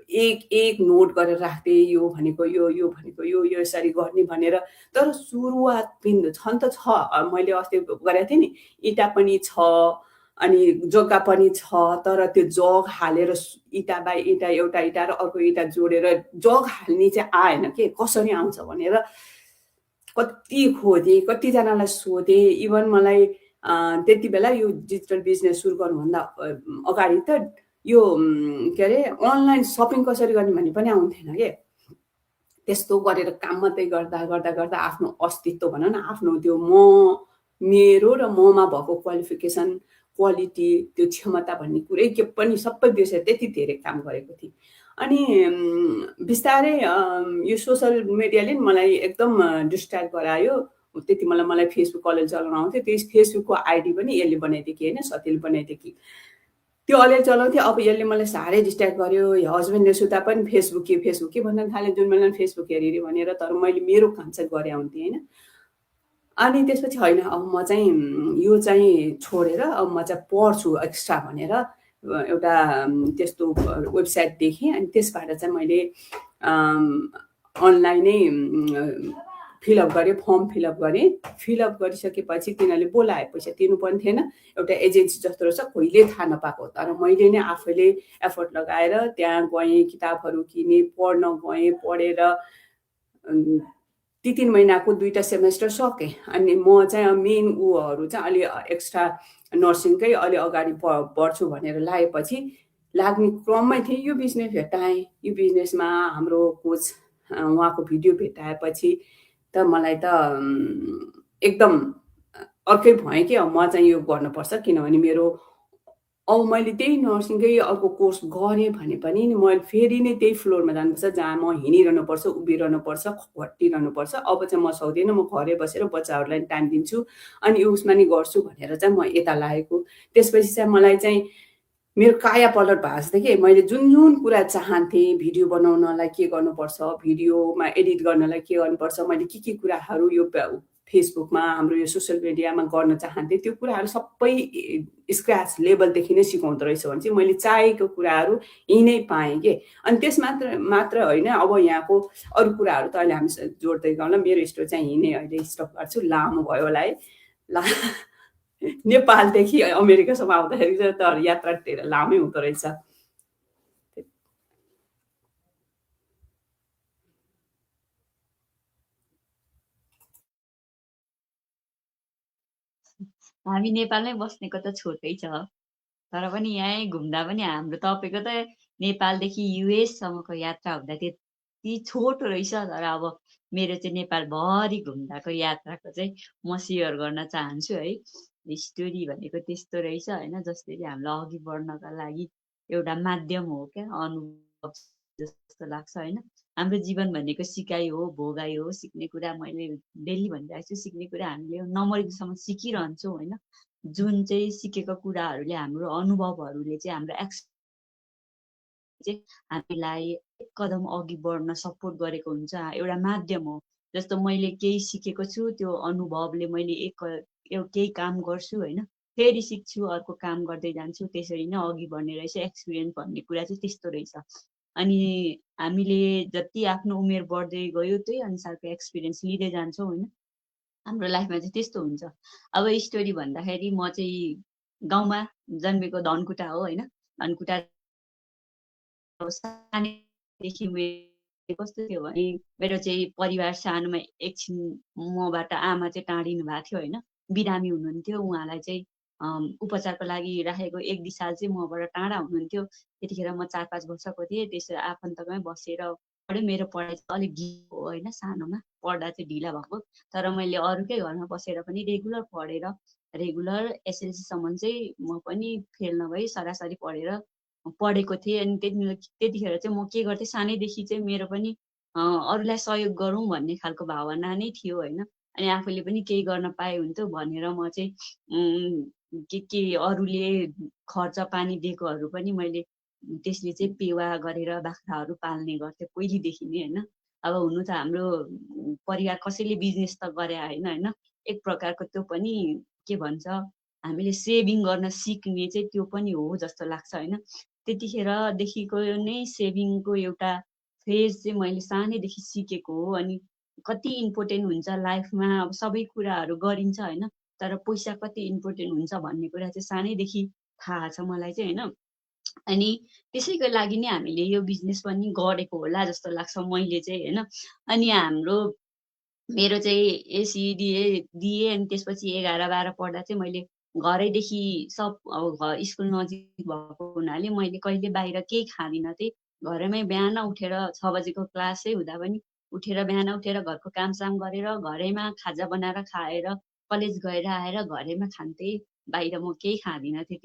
एक नोट गरेर राख्थेँ, यो भनेको यो भनेको यो यसरी गर्ने भनेर। तर सुरुवात पनि छन् त छ, मैले अस्ति गरेको थिएँ नि, इँटा पनि छ अनि जग्गा पनि छ, तर त्यो जग हालेर इँटा बाई इँटा, एउटा इँटा र अर्को इँटा जोडेर जग हाल्ने चाहिँ आएन के, कसरी आउँछ भनेर कति खोजेँ, कतिजनालाई सोधेँ। इभन मलाई त्यति बेला यो डिजिटल बिजनेस सुरु गर्नुभन्दा अगाडि त यो के अरे अनलाइन सपिङ कसरी गर्ने भन्ने पनि आउँथेन के। त्यस्तो गरेर काम मात्रै गर्दा गर्दा गर्दा आफ्नो अस्तित्व भनौँ न, आफ्नो त्यो मेरो र ममा भएको क्वालिफिकेसन, क्वालिटी, त्यो क्षमता भन्ने कुरै के पनि सबै बिर्सेर त्यति धेरै काम गरेको थिएँ। अनि बिस्तारै यो सोसल मिडियाले मलाई एकदम डिस्ट्र्याक्ट गरायो। त्यति मलाई फेसबुक कलेज चलाउन आउँथ्यो, त्यस फेसबुकको आइडी पनि यसले बनाइदियो कि होइन, सतीले बनाइदियो कि, त्यो अलिअलि चलाउँथेँ। अब यसले मलाई साह्रै डिस्ट्र्याक्ट गर्यो। हस्बेन्डले सुत्दा पनि फेसबुक के भन्न थाल्यो, जुन बेला फेसबुक हेरेँ भनेर। तर मैले मेरो काम चाहिँ गरे आउँथेँ होइन। अनि त्यसपछि होइन, अब म चाहिँ यो चाहिँ छोडेर अब म चाहिँ पढ्छु एक्स्ट्रा भनेर एउटा त्यस्तो वेबसाइट देखेँ। अनि त्यसबाट चाहिँ मैले अनलाइनै फिलअप गरेँ, फर्म फिलअप गरेँ। फिलअप गरिसकेपछि तिनीहरूले बोलाए, पैसा तिर्नु पनि थिएन, एउटा एजेन्सी जस्तो रहेछ, कहिले थाहा नपाएको। तर मैले नै आफैले एफर्ट लगाएर त्यहाँ गएँ, किताबहरू किनेँ, पढ्न गएँ, पढेर 3 महिनाको 2टा सेमेस्टर सकेँ। अनि म चाहिँ मेन ऊहरू चाहिँ अलि एक्स्ट्रा नर्सिङकै अलि अगाडि बढ्छु भनेर लागेपछि लाग्ने क्रममै थिएँ। यो बिजनेस भेट्टाएँ, यो बिजनेसमा हाम्रो कोच उहाँको भिडियो भेट्टाएपछि त मलाई त एकदम अर्कै भएँ कि अब म चाहिँ यो गर्नुपर्छ। किनभने मेरो अब मैले त्यही नर्सिङकै अर्को कोर्स गरेँ भने पनि मैले फेरि नै त्यही फ्लोरमा जानुपर्छ, जहाँ म हिँडिरहनुपर्छ, उभिरहनुपर्छ, घटिरहनुपर्छ। अब चाहिँ म सक्दिनँ, म घरै बसेर बच्चाहरूलाई टाइम दिन्छु अनि उसमा नि गर्छु भनेर चाहिँ म यता लागेको। त्यसपछि चाहिँ मलाई चाहिँ मेरो काया पलट भएको जस्तो कि मैले जुन कुरा चाहन्थेँ, भिडियो बनाउनलाई के गर्नुपर्छ, भिडियोमा एडिट गर्नलाई के गर्नुपर्छ, मैले के कुराहरू यो फेसबुकमा हाम्रो यो सोसियल मिडियामा गर्न चाहन्थेँ, त्यो कुराहरू सबै स्क्रैच लेभलदेखि नै सिकाउँदो रहेछ भने चाहिँ मैले चाहेको कुराहरू यहीँ नै पाएँ कि। अनि त्यस मात्र होइन, अब यहाँको अरू कुराहरू त अहिले हामी जोड्दै गयौँ। मेरो स्टोरी चाहिँ यहीँ नै अहिले स्टप गर्छु, लामो भयो होला है। नेपालदेखि अमेरिकासम्म आउँदाखेरि चाहिँ त यात्रा धेरै लामै हुँदो रहेछ। हामी नेपालमै बस्नेको त छोटै छ, तर पनि यहीँ घुम्दा पनि हाम्रो तपाईँको त नेपालदेखि युएससम्मको यात्रा हुँदा त्यति छोटो रहेछ। तर अब मेरो चाहिँ नेपालभरि घुम्दाको यात्राको चाहिँ म सेयर गर्न चाहन्छु है। स्टोरी भनेको त्यस्तो रहेछ होइन, जसले हामीलाई अघि बढ्नका लागि एउटा माध्यम हो क्या, अनुभव जस्तो लाग्छ होइन। हाम्रो जीवन भनेको सिकाइ हो, भोगाइ हो, सिक्ने कुरा मैले डेली भनिरहेको छु, सिक्ने कुरा हामीले नमरेसम्म सिकिरहन्छौँ होइन। जुन चाहिँ सिकेको कुराहरूले हाम्रो अनुभवहरूले चाहिँ हाम्रो चाहिँ हामीलाई एक कदम अघि बढ्न सपोर्ट गरेको हुन्छ, एउटा माध्यम हो। जस्तो मैले केही सिकेको छु, त्यो अनुभवले मैले केही काम गर्छु होइन, फेरि सिक्छु, अर्को काम गर्दै जान्छु, त्यसरी नै अघि बढ्ने रहेछ। एक्सपिरियन्स भन्ने कुरा चाहिँ त्यस्तो रहेछ। अनि हामीले जति आफ्नो उमेर बढ्दै गयो त्यही अनुसारको एक्सपिरियन्स लिँदै जान्छौँ होइन। हाम्रो लाइफमा चाहिँ त्यस्तो हुन्छ। अब स्टोरी भन्दाखेरि म चाहिँ गाउँमा जन्मेको धनकुटा हो होइन। धनकुटा सानैदेखि मेरो कस्तो थियो भने मेरो चाहिँ परिवार सानोमा एकछिन मबाट आमा चाहिँ टाढिनु भएको थियो होइन। बिरामी हुनुहुन्थ्यो, उहाँलाई चाहिँ उपचारको लागि राखेको 1-2 साल चाहिँ मबाट टाढा हुनुहुन्थ्यो। त्यतिखेर म 4-5 वर्षको थिएँ। त्यसो आफन्तमै बसेर पढेँ। मेरो पढाइ चाहिँ अलिक ढिलो हो होइन, सानोमा पढ्दा चाहिँ ढिला भएको। तर मैले अरूकै घरमा बसेर पनि रेगुलर पढेर रेगुलर एसएलसीसम्म चाहिँ म पनि फेल नभई सरासरी पढेको थिएँ। अनि त्यतिखेर चाहिँ म के गर्थेँ, सानैदेखि चाहिँ मेरो पनि अरूलाई सहयोग गरौँ भन्ने खालको भावना नै थियो होइन। अनि आफूले पनि केही गर्न पाए हुन्थ्यो भनेर म चाहिँ के अरूले खर्च पानी दिएकोहरू पनि मैले त्यसले चाहिँ पेवा गरेर बाख्राहरू पाल्ने गर्थेँ पहिलेदेखि नै होइन। अब हुनु त हाम्रो परिवार कसैले बिजनेस त गरे होइन, एक प्रकारको त्यो पनि के भन्छ, हामीले सेभिङ गर्न सिक्ने चाहिँ त्यो पनि हो जस्तो लाग्छ होइन। त्यतिखेरदेखिको नै सेभिङको एउटा फेज चाहिँ मैले सानैदेखि सिकेको हो। अनि कति इम्पोर्टेन्ट हुन्छ लाइफमा, अब सबै कुराहरू गरिन्छ होइन, तर पैसा कति इम्पोर्टेन्ट हुन्छ भन्ने कुरा चाहिँ सानैदेखि थाहा छ मलाई चाहिँ होइन। अनि त्यसैको लागि नै हामीले यो बिजनेस पनि गरेको होला जस्तो लाग्छ मैले चाहिँ होइन। अनि मेरो चाहिँ एसइडिए दिएँ। अनि त्यसपछि 11-12 पढ्दा चाहिँ मैले घरैदेखि सब अब स्कुल नजिक भएको हुनाले मैले कहिले बाहिर केही खाँदिनँ थिएँ। घरैमै बिहान उठेर 6 बजेको क्लासै हुँदा पनि उठेर बिहान उठेर घरको कामसाम गरेर घरैमा खाजा बनाएर खाएर कलेज गएर आएर घरैमा खान्थेँ। बाहिर म केही खाँदिनँ थिएँ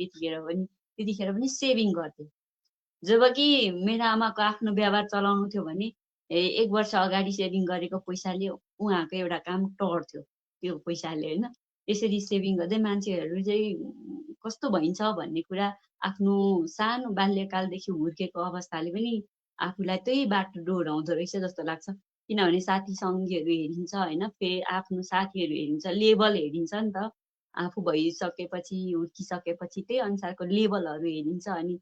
त्यतिखेर पनि सेभिङ गर्थेँ। जब कि मेरो आमाको आफ्नो व्यवहार चलाउनु थियो भने 1 वर्ष अगाडि सेभिङ गरेको पैसाले उहाँको एउटा काम टर्थ्यो त्यो पैसाले होइन। यसरी सेभिङ गर्दै मान्छेहरू चाहिँ कस्तो भइन्छ भन्ने कुरा आफ्नो सानो बाल्यकालदेखि हुर्केको अवस्थाले पनि आफूलाई त्यही बाटो डोहोऱ्याउँदो रहेछ जस्तो लाग्छ। किनभने साथी सङ्गीहरू हेरिन्छ होइन, फेरि आफ्नो साथीहरू हेरिन्छ, लेभल हेरिन्छ नि त। आफू भइसकेपछि हुर्किसकेपछि त्यही अनुसारको लेभलहरू हेरिन्छ। अनि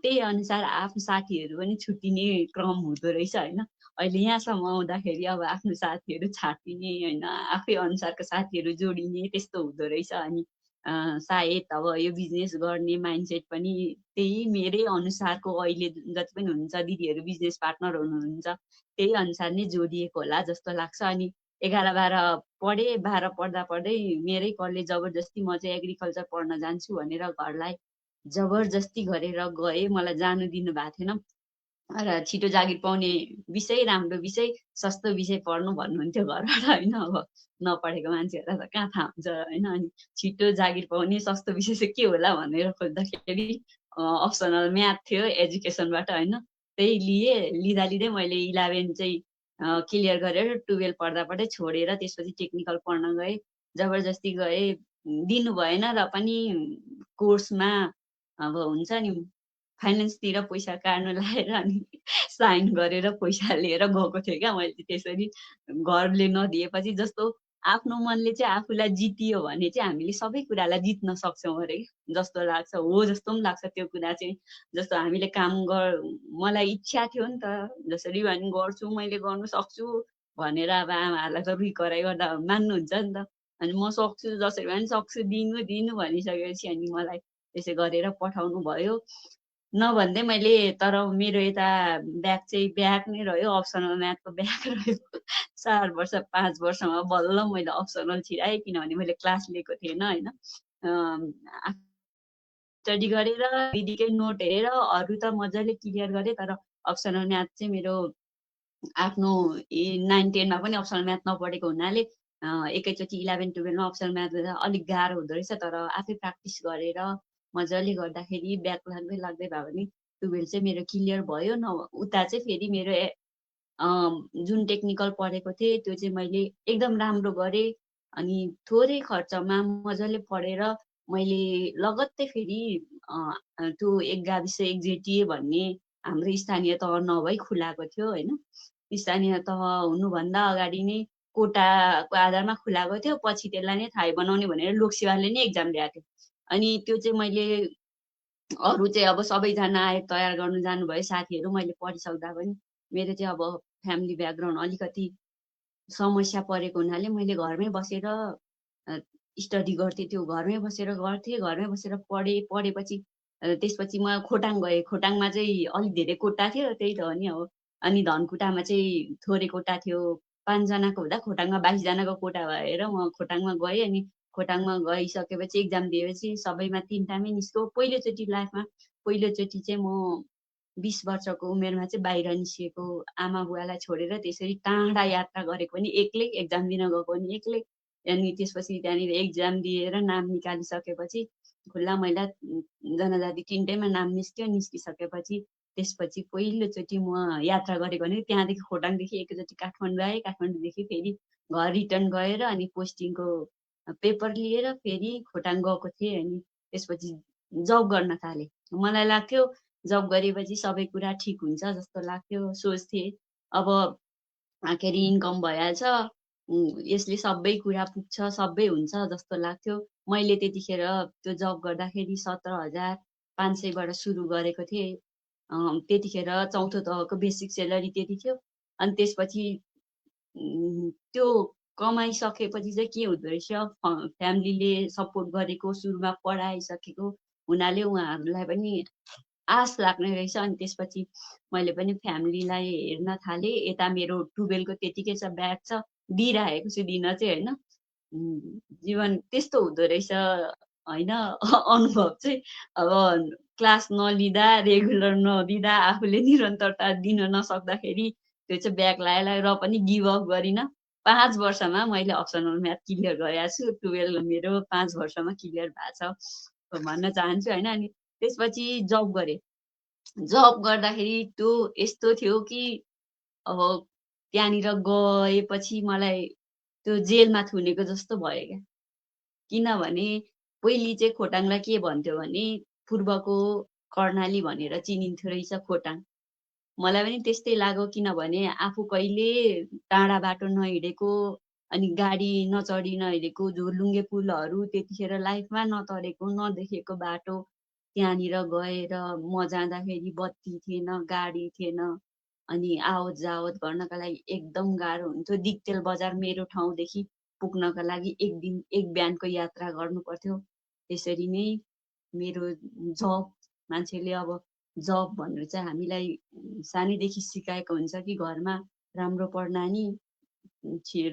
त्यही अनुसार आफ्नो साथीहरू पनि छुट्टिने क्रम हुँदो रहेछ होइन। अहिले यहाँसम्म आउँदाखेरि अब आफ्नो साथीहरू छाटिने होइन, आफै अनुसारको साथीहरू जोडिने त्यस्तो हुँदो रहेछ। अनि सायद अब यो बिजनेस गर्ने माइन्डसेट पनि त्यही मेरै अनुसारको अहिले जति पनि हुनुहुन्छ दिदीहरू बिजनेस पार्टनर हुनुहुन्छ त्यही अनुसार नै जोडिएको होला जस्तो लाग्छ। अनि 11-12 पढेँ। 12 पढ्दा पढ्दै मेरै कलेज जबरजस्ती म चाहिँ एग्रिकल्चर पढ्न जान्छु भनेर घरलाई जबरजस्ती गरेर गएँ। मलाई जानु दिनुभएको थिएन। र छिटो जागिर पाउने विषय, राम्रो विषय, सस्तो विषय पढ्नु भन्नुहुन्थ्यो घरबाट होइन। अब नपढेको मान्छेहरूलाई त कहाँ थाहा हुन्छ होइन। अनि छिटो जागिर पाउने सस्तो विषय चाहिँ के होला भनेर खोज्दाखेरि अप्सनल म्याथ थियो एजुकेसनबाट होइन। त्यही लिँदै मैले 11 चाहिँ क्लियर गरेर 12 पढ्दा पढ्दै छोडेर त्यसपछि टेक्निकल पढ्न गएँ। जबरजस्ती गएँ, दिनु भएन र पनि कोर्समा अब हुन्छ नि फाइनेन्सतिर पैसा काट्नु लाएर अनि साइन गरेर पैसा लिएर गएको थिएँ क्या मैले त्यसरी। घरले नदिएपछि जस्तो आफ्नो मनले चाहिँ आफूलाई जितियो भने चाहिँ हामीले सबै कुरालाई जित्न सक्छौँ अरे जस्तो लाग्छ। हो जस्तो पनि लाग्छ त्यो कुरा चाहिँ। जस्तो हामीले मलाई इच्छा थियो नि त, जसरी भए पनि गर्छु, मैले गर्नु सक्छु भनेर अब आमाहरूलाई त रुई कराइ गर्दा मान्नुहुन्छ नि त। अनि म सक्छु, जसरी भए पनि सक्छु, दिनु भनिसकेपछि अनि मलाई त्यसै गरेर पठाउनु भयो। नभन्दै मैले, तर मेरो यता ब्याक नै रह्यो, अप्सनल म्याथको ब्याक रह्यो। 4 वर्ष 5 वर्षमा बल्ल मैले अप्सनल छिराएँ किनभने मैले क्लास लिएको थिएन होइन। स्टडी गरेर दिदीकै नोट हेरेर अरू त मजाले क्लियर गरेँ, तर अप्सनल म्याथ चाहिँ मेरो आफ्नो 9-10मा पनि अप्सनल म्याथ नपढेको हुनाले एकैचोटि 11-12मा अप्सनल म्याथ अलिक गाह्रो हुँदो रहेछ। तर आफै प्र्याक्टिस गरेर मजाले गर्दाखेरि ब्याक लाग्दै लाग्दै भयो भने 12 चाहिँ मेरो क्लियर भयो। उता चाहिँ फेरि मेरो जुन टेक्निकल पढेको थिएँ त्यो चाहिँ मैले एकदम राम्रो गरेँ। अनि थोरै खर्चमा मजाले पढेर मैले लगत्तै फेरि त्यो एक गाविस एक्जेटिए भन्ने हाम्रो स्थानीय तह नभई खुलाएको थियो होइन। स्थानीय तह हुनुभन्दा अगाडि नै कोटाको आधारमा खुलाएको थियो। पछि त्यसलाई नै थाहै बनाउने भनेर लोकसेवाले नै एक्जाम ल्याएको थियो। अनि त्यो चाहिँ मैले अरू चाहिँ अब सबैजना आयोग तयार गर्नु जानुभयो साथीहरू। मैले पढिसक्दा पनि मेरो चाहिँ अब फ्यामिली ब्याकग्राउन्ड अलिकति समस्या परेको हुनाले मैले घरमै बसेर स्टडी गर्थेँ। त्यो घरमै बसेर गर्थेँ, घरमै बसेर पढेपछि त्यसपछि म खोटाङ गएँ। खोटाङमा चाहिँ अलिक धेरै कोटा थियो, त्यही त हो नि अब। अनि धनकुटामा चाहिँ थोरै कोटा थियो। 5 जनाको हुँदा खोटाङमा 22 जनाको कोटा भएर म खोटाङमा गएँ। अनि खोटाङमा गइसकेपछि एक्जाम दिएपछि सबैमा 3टामै निस्क्यो। पहिलोचोटि लाइफमा पहिलोचोटि चाहिँ म 20 वर्षको उमेरमा चाहिँ बाहिर निस्केको, आमा बुवालाई छोडेर त्यसरी टाढा यात्रा गरेको पनि एक्लै, एक्जाम दिन गएको पनि एक्लै। अनि त्यसपछि त्यहाँनिर एक्जाम दिएर नाम निकालिसकेपछि खुल्ला मैला जनजाति 3टैमा नाम निस्क्यो। निस्किसकेपछि त्यसपछि पहिलोचोटि म यात्रा गरेको भने त्यहाँदेखि खोटाङदेखि एकैचोटि काठमाडौँ आएँ। काठमाडौँदेखि फेरि घर रिटर्न गएर अनि पोस्टिङको पेपर लिएर फेरि खोटाङ गएको थिएँ। अनि त्यसपछि जब गर्न थालेँ। मलाई लाग्थ्यो जब गरेपछि सबै कुरा ठिक हुन्छ जस्तो लाग्थ्यो, सोच्थेँ। अब आखिर इन्कम भइहाल्छ, यसले सबै कुरा पुग्छ, सबै हुन्छ जस्तो लाग्थ्यो। मैले त्यतिखेर त्यो जब गर्दाखेरि 17,500बाट सुरु गरेको थिएँ। त्यतिखेर चौथो तहको बेसिक सेलरी त्यति थियो। अनि त्यसपछि त्यो कमाइसकेपछि चाहिँ के हुँदो रहेछ, फ्यामिलीले सपोर्ट गरेको, सुरुमा पढाइसकेको हुनाले उहाँहरूलाई पनि आश लाग्ने रहेछ। अनि त्यसपछि मैले पनि फ्यामिलीलाई हेर्न थालेँ। यता मेरो 12को त्यतिकै छ, ब्याक छ, दिइराखेको छु दिन चाहिँ होइन। जीवन त्यस्तो हुँदो रहेछ होइन। अनुभव चाहिँ अब क्लास नलिँदा, रेगुलर नदिँदा, आफूले निरन्तरता दिन नसक्दाखेरि त्यो चाहिँ ब्याक लाग्यो। र पनि गिभ अप गरिनँ। 5 वर्षमा मैले अप्सनल म्याथ क्लियर गरेको छु। 12 मेरो 5 वर्षमा क्लियर भएको छ भन्न चाहन्छु होइन। अनि त्यसपछि जब गरेँ। जब गर्दाखेरि त्यो यस्तो थियो कि अब त्यहाँनिर गएपछि मलाई त्यो जेलमा थुनेको जस्तो भयो क्या। किनभने पहिले चाहिँ खोटाङलाई के भन्थ्यो भने पूर्वको कर्णाली भनेर चिनिन्थ्यो रहेछ खोटाङ। मलाई पनि त्यस्तै लाग्यो, किनभने आफू कहिले टाढा बाटो नहिँडेको, अनि गाडी नचढी नहिँडेको, झोलुङ्गे पुलहरू त्यतिखेर लाइफमा नतरेको, नदेखेको बाटो। त्यहाँनिर गएर म जाँदाखेरि बत्ती थिएन, गाडी थिएन। अनि आवत जावत गर्नका लागि एकदम गाह्रो हुन्थ्यो। दिक्तेल बजार मेरो ठाउँदेखि पुग्नका लागि एक बिहानको यात्रा गर्नु पर्थ्यो। त्यसरी नै मेरो जब, मान्छेले अब जब भनेर चाहिँ हामीलाई सानैदेखि सिकाएको हुन्छ कि घरमा राम्रो पढ नानी,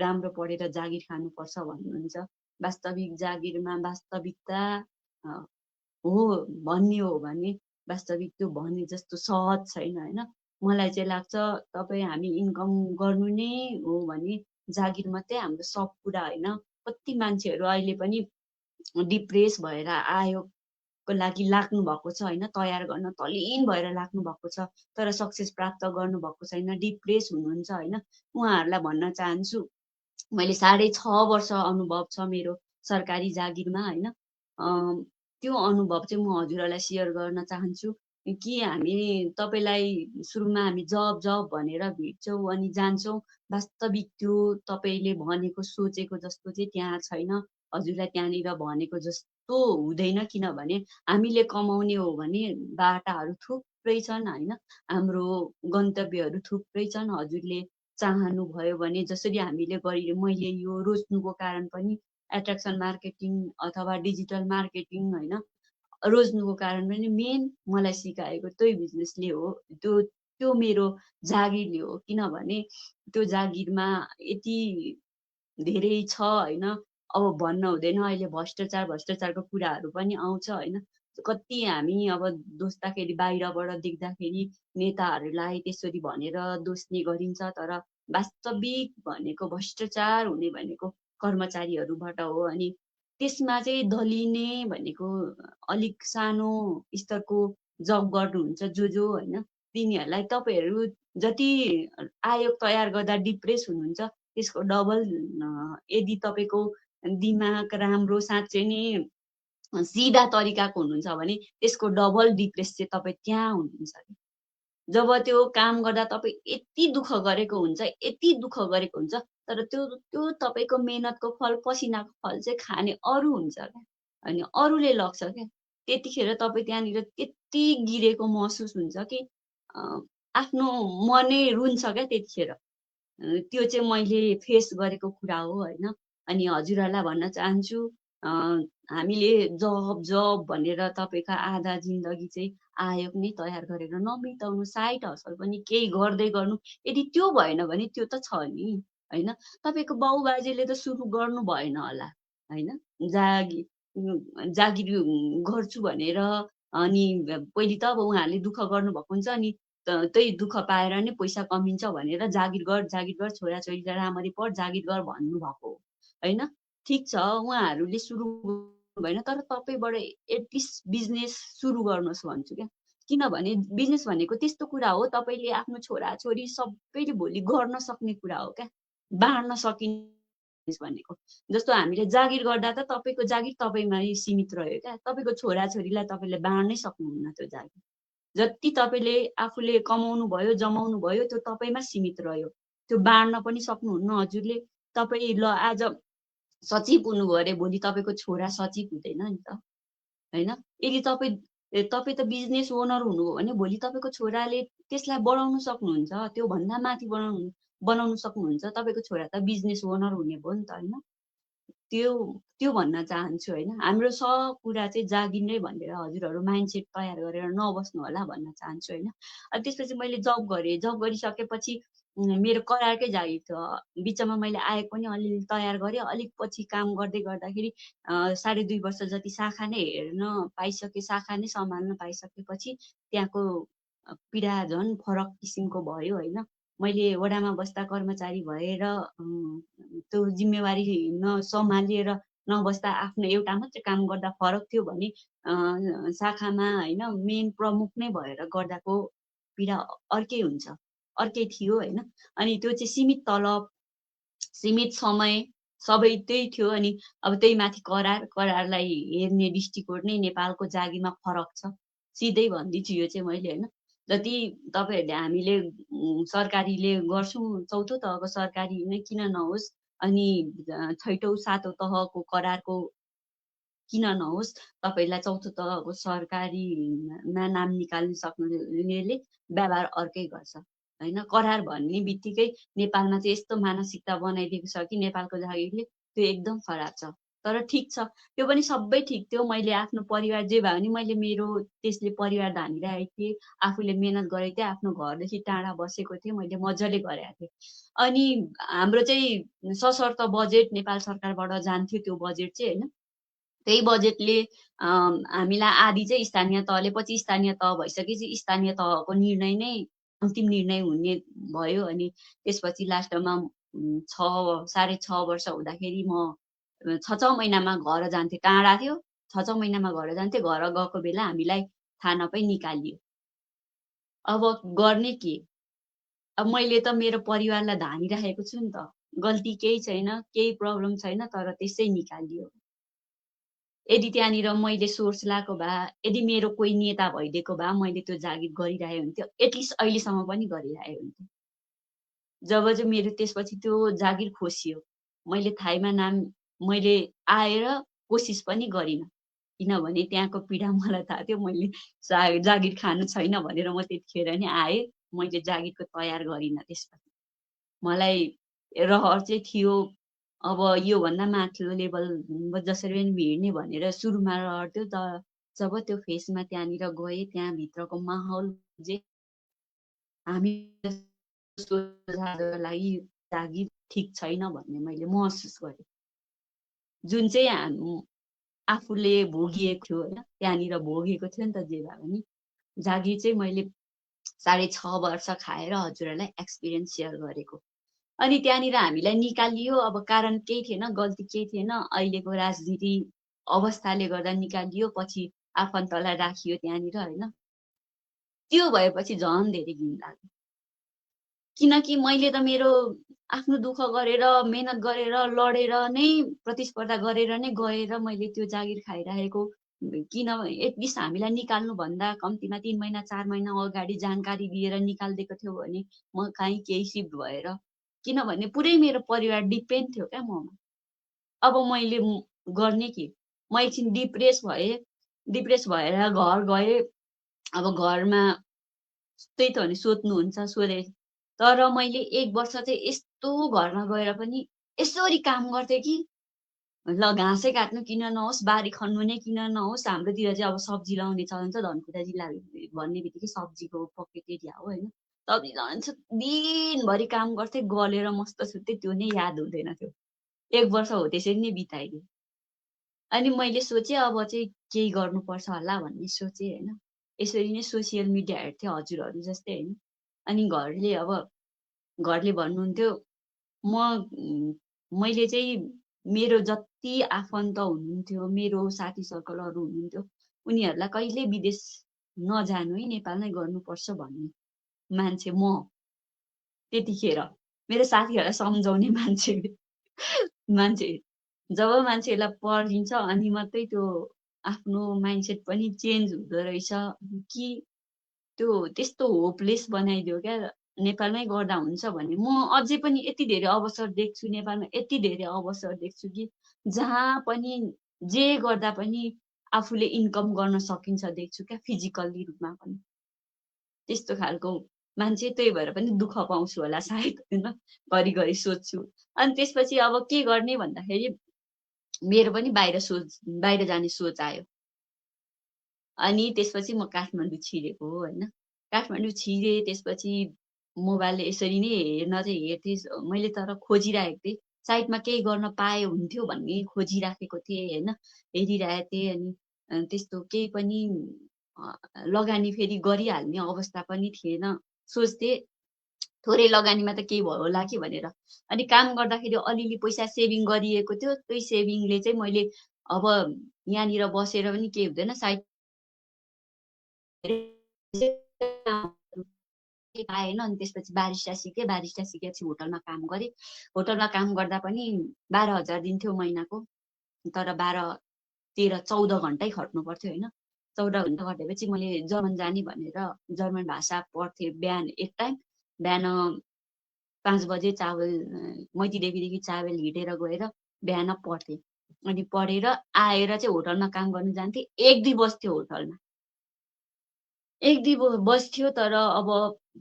राम्रो पढेर जागिर खानुपर्छ भन्नुहुन्छ। वास्तविक जागिरमा वास्तविकता हो भन्ने हो भने वास्तविक त्यो भने जस्तो सहज छैन होइन। मलाई चाहिँ लाग्छ हामी इन्कम गर्नु नै हो भने जागिर मात्रै हाम्रो सब कुरा होइन। कति मान्छेहरू अहिले पनि डिप्रेस भएर आयोगको लागि लाग्नु भएको छ होइन, तयार गर्न तल्लीन भएर लाग्नु भएको छ, तर सक्सेस प्राप्त गर्नुभएको छैन, डिप्रेस हुनुहुन्छ होइन। उहाँहरूलाई भन्न चाहन्छु, मैले 6.5 वर्ष अनुभव छ मेरो सरकारी जागिरमा होइन। त्यो अनुभव चाहिँ म हजुरहरूलाई सेयर गर्न चाहन्छु कि हामी तपाईँलाई सुरुमा हामी जब भनेर भेट्छौँ अनि जान्छौँ। वास्तविक त्यो तपाईँले भनेको सोचेको जस्तो चाहिँ त्यहाँ छैन। हजुरलाई त्यहाँनिर भनेको जस्तो हुँदैन, किनभने हामीले कमाउने हो भने बाटाहरू थुप्रै छन् होइन। हाम्रो गन्तव्यहरू थुप्रै छन्। हजुरले चाहनुभयो भने जसरी हामीले मैले यो रोज्नुको कारण पनि एट्र्याक्सन मार्केटिङ अथवा डिजिटल मार्केटिङ होइन, रोज्नुको कारण पनि मेन मलाई सिकाएको त्यही बिजनेसले हो। त्यो मेरो जागिरले हो। किनभने त्यो जागिरमा यति धेरै छ होइन, अब भन्न हुँदैन। अहिले भ्रष्टाचारको कुराहरू पनि आउँछ होइन। कति हामी अब दोस्दाखेरि बाहिरबाट देख्दाखेरि नेताहरूलाई त्यसरी भनेर दोस्ने गरिन्छ, तर वास्तविक भनेको भ्रष्टाचार हुने भनेको कर्मचारीहरूबाट हो। अनि त्यसमा चाहिँ दलिने भनेको अलिक सानो स्तरको जब गर्नुहुन्छ जो होइन, तिनीहरूलाई तपाईँहरू जति आयोग तयार गर्दा डिप्रेस हुनुहुन्छ त्यसको डबल यदि तपाईँको दिमाग राम्रो साँच्चै नै सिधा तरिकाको हुनुहुन्छ भने त्यसको डबल डिप्रेस चाहिँ तपाईँ त्यहाँ हुनुहुन्छ। जब त्यो काम गर्दा तपाईँ यति दुःख गरेको हुन्छ, यति दुःख गरेको हुन्छ, तर त्यो तपाईँको मेहनतको फल, पसिनाको फल चाहिँ खाने अरू हुन्छ क्या, अनि अरूले लग्छ क्या। त्यतिखेर तपाईँ त्यहाँनिर त्यति गिरेको महसुस हुन्छ कि आफ्नो मनै रुन्छ क्या त्यतिखेर। त्यो चाहिँ मैले फेस गरेको कुरा हो होइन। अनि हजुरहरूलाई भन्न चाहन्छु, हामीले जब भनेर तपाईँको आधा जिन्दगी चाहिँ आयोग नै तयार गरेर नबिताउनु, साइड हसल पनि केही गर्दै गर्नु। यदि त्यो भएन भने त्यो त छ नि होइन। तपाईँको बाउबाजेले त सुरु गर्नु भएन होला होइन, जागिर गर्छु भनेर। अनि पहिले त अब उहाँहरूले दुःख गर्नुभएको हुन्छ, अनि त्यही दुःख पाएर नै पैसा कमिन्छ भनेर जागिर गर छोराछोरीलाई राम्ररी पढ जागिर गर भन्नुभएको हो होइन। ठिक छ, उहाँहरूले सुरु भएन, तर तपाईँबाट एटलिस्ट बिजनेस सुरु गर्नुहोस् भन्छु क्या। किनभने बिजनेस भनेको त्यस्तो कुरा हो, तपाईँले आफ्नो छोराछोरी सबैले भोलि गर्न सक्ने कुरा हो क्या, बाँड्न सकिने भनेको। जस्तो हामीले जागिर गर्दा त तपाईँको जागिर तपाईँमै सीमित रह्यो क्या, तपाईँको छोराछोरीलाई तपाईँले बाँड्नै सक्नुहुन्न। त्यो जागिर जति तपाईँले आफूले कमाउनु भयो, जमाउनु भयो, त्यो तपाईँमा सीमित रह्यो, त्यो बाँड्न पनि सक्नुहुन्न हजुरले। तपाईँ ल आज सचिव हुनुभयो अरे भोलि तपाईँको छोरा सचिव हुँदैन नि त होइन। यदि तपाईँ त बिजनेस ओनर हुनुभयो भने भोलि तपाईँको छोराले त्यसलाई बढाउनु सक्नुहुन्छ, त्यो भन्दा माथि बनाउनु सक्नुहुन्छ। तपाईँको छोरा त बिजनेस ओनर हुने भयो नि त होइन। त्यो भन्न चाहन्छु होइन। हाम्रो सब कुरा चाहिँ जागिर नै भनेर हजुरहरू माइन्डसेट तयार गरेर नबस्नु होला भन्न चाहन्छु होइन। अनि त्यसपछि मैले जब गरेँ, जब गरिसकेपछि मेरो करारकै जागिर थियो। बिचमा मैले आयोग पनि अलिअलि तयार गरेँ। अलिक पछि काम गर्दै गर्दाखेरि 2.5 वर्ष जति शाखा नै हेर्न पाइसकेँ, शाखा नै सम्हाल्न पाइसकेपछि त्यहाँको पीडा झन् फरक किसिमको भयो होइन। मैले वडामा बस्दा कर्मचारी भएर त्यो जिम्मेवारी सम्हालिएर नबस्दा आफ्नो एउटा मात्रै काम गर्दा फरक थियो भने शाखामा होइन मेन प्रमुख नै भएर गर्दाको पीडा अर्कै हुन्छ, अर्कै थियो होइन। अनि त्यो चाहिँ सीमित तलब, सीमित समय, सबै त्यही थियो। अनि अब त्यही माथि करारलाई हेर्ने दृष्टिकोण नै नेपालको जागिरमा फरक छ, सिधै भनिदिन्छु यो चाहिँ मैले होइन। जति तपाईँहरूले हामीले सरकारीले गर्छौँ, चौथो तहको सरकारी नै किन नहोस्, अनि 6औँ 7औँ तहको करारको किन नहोस्, तपाईँलाई चौथो तहको सरकारीमा नाम निकाल्न सक्नेले व्यवहार अर्कै गर्छ होइन। करार भन्ने बित्तिकै नेपालमा चाहिँ यस्तो मानसिकता बनाइदिएको छ कि नेपालको जागिरले, त्यो एकदम खराब छ। तर ठिक छ, त्यो पनि सबै ठिक थियो। मैले आफ्नो परिवार जे भयो भने मैले मेरो त्यसले परिवार धानिरहेको थिएँ, आफूले मेहनत गरेको थिएँ, आफ्नो घरदेखि टाढा बसेको थिएँ, मैले मजाले गरेको थिएँ। अनि हाम्रो चाहिँ सशर्त बजेट नेपाल सरकारबाट जान्थ्यो त्यो बजेट चाहिँ होइन। त्यही बजेटले हामीलाई आधी चाहिँ स्थानीय तहले, पछि स्थानीय तह भइसकेपछि स्थानीय तहको निर्णय नै अन्तिम निर्णय हुने भयो। अनि त्यसपछि लास्टमा 6.5 वर्ष हुँदाखेरि म 6 महिनामा घर जान्थेँ। टाढा थियो, 6 महिनामा घर जान्थेँ। घर गएको बेला हामीलाई थाहा नपाई निकालियो। अब गर्ने के? अब मैले त मेरो परिवारलाई धानिराखेको छु नि त, गल्ती केही छैन, केही प्रब्लम छैन, तर त्यसै निकालियो। यदि त्यहाँनिर मैले सोर्स लाएको भए, यदि मेरो कोही नेता भइदिएको भए मैले त्यो जागिर गरिरहेको हुन्थ्यो, एटलिस्ट अहिलेसम्म पनि गरिरहेको हुन्थ्यो। जब चाहिँ मेरो त्यसपछि त्यो जागिर खोसियो, मैले थाइमा नाम मैले आएर कोसिस पनि गरिनँ, किनभने त्यहाँको पीडा मलाई थाहा थियो। मैले जागिर खानु छैन भनेर म त्यतिखेर नै आएँ, मैले जागिरको तयार गरिनँ। त्यसपछि मलाई रहर चाहिँ थियो, अब योभन्दा माथिल्लो लेभल जसरी पनि भिड्ने भनेर सुरुमा रहर थियो। तर जब त्यो फेसमा त्यहाँनिर गएँ, त्यहाँभित्रको माहौल चाहिँ हामी लागि जागिर ठिक छैन भन्ने मैले महसुस गरेँ। जुन चाहिँ आफूले भोगिएको थियो होइन, त्यहाँनिर भोगेको थियो नि त जे भए पनि। जागिर चाहिँ मैले 6.5 वर्ष खाएर हजुरहरूलाई एक्सपिरियन्स सेयर गरेको। अनि त्यहाँनिर हामीलाई निकालियो, अब कारण केही थिएन, गल्ती केही थिएन, अहिलेको राजनीति अवस्थाले गर्दा निकालियो, पछि आफन्तलाई राखियो त्यहाँनिर होइन। त्यो भएपछि झन् धेरै घिन लाग्यो, किनकि मैले त मेरो आफ्नो दुःख गरेर मेहनत गरेर लडेर नै प्रतिस्पर्धा गरेर नै गएर मैले त्यो जागिर खाइरहेको। किनभने एटलिस्ट हामीलाई निकाल्नुभन्दा कम्तीमा 3 महिना 4 महिना अगाडि जानकारी दिएर निकालिदिएको थियो भने म कहीँ केही सिफ्ट भएर, किनभने पुरै मेरो परिवार डिपेन्ड थियो क्या ममा। अब मैले गर्ने के, म एकछिन डिप्रेस भएर घर गएँ। अब घरमा त्यही त हो नि, सोध्नुहुन्छ, सोधे। तर मैले 1 वर्ष चाहिँ यस्तो घरमा गएर पनि यसरी काम गर्थेँ कि ल घाँसै काट्नु किन नहोस्, बारी खन्नु नै किन नहोस्, हाम्रोतिर चाहिँ अब सब्जी लाउने चलन छ, धनकुटा जिल्ला भन्ने बित्तिकै सब्जीको पकेट एरिया हो होइन। सब्जी लाउँछ, दिनभरि काम गर्थेँ, गलेर मस्त सुत्थेँ, त्यो नै याद हुँदैन थियो। 1 वर्ष हो त्यसरी नै बिताइदिएँ। अनि मैले सोचेँ अब चाहिँ केही गर्नुपर्छ होला भन्ने सोचेँ होइन। यसरी नै सोसियल मिडिया हेर्थेँ हजुरहरू जस्तै होइन। अनि घरले भन्नुहुन्थ्यो, मैले चाहिँ मेरो जति आफन्त हुनुहुन्थ्यो, मेरो साथी सर्कलहरू हुनुहुन्थ्यो, उनीहरूलाई कहिल्यै विदेश नजानु है, नेपालमै गर्नुपर्छ भन्ने मान्छे म त्यतिखेर। मेरो साथीहरूलाई सम्झाउने मान्छे जब मान्छेलाई पढिन्छ अनि मात्रै त्यो आफ्नो माइन्डसेट पनि चेन्ज हुँदो रहेछ कि त्यो त्यस्तो होपलेस बनाइदियो क्या, नेपालमै गर्दा हुन्छ भने। म अझै पनि यति धेरै अवसर देख्छु नेपालमा, यति धेरै अवसर देख्छु कि जहाँ पनि जे गर्दा पनि आफूले इन्कम गर्न सकिन्छ देख्छु क्या, फिजिकल्ली रूपमा पनि। त्यस्तो खालको मान्छे, त्यही भएर पनि दुःख पाउँछु होला सायद होइन, घरिघरि सोध्छु। अनि त्यसपछि अब के गर्ने भन्दाखेरि मेरो पनि बाहिर जाने सोच आयो। अनि त्यसपछि म काठमाडौँ छिरेको हो होइन। काठमाडौँ छिरेँ, त्यसपछि मोबाइलले यसरी नै हेर्न चाहिँ हेर्थेँ मैले, तर खोजिरहेको थिएँ, साइडमा केही गर्न पाए हुन्थ्यो भन्ने खोजिराखेको थिएँ होइन, हेरिरहेको थिएँ। अनि त्यस्तो केही पनि लगानी फेरि गरिहाल्ने अवस्था पनि थिएन। सोच्थेँ थोरै लगानीमा त केही भयो होला कि भनेर। अनि काम गर्दाखेरि अलिअलि पैसा सेभिङ गरिएको थियो, त्यही सेभिङले चाहिँ मैले अब यहाँनिर बसेर पनि केही हुँदैन, साइड पाएन। अनि त्यसपछि बारिस्टा सिकेपछि होटलमा काम गरेँ। होटलमा काम गर्दा पनि 12,000 दिन्थ्यो महिनाको, तर 12, 13, 14 घन्टै खट्नु पर्थ्यो होइन। 14 घन्टा खटेपछि मैले जर्मन जाने भनेर जर्मन भाषा पढ्थेँ। बिहान एक टाइम, बिहान 5 बजे मैती देवीदेखि चावल हिँडेर गएर बिहान पढ्थेँ। अनि पढेर आएर चाहिँ होटलमा काम गर्न जान्थेँ। 1 दिन बस्थ्यो होटलमा, 1 दिन बस्थ्यो। तर अब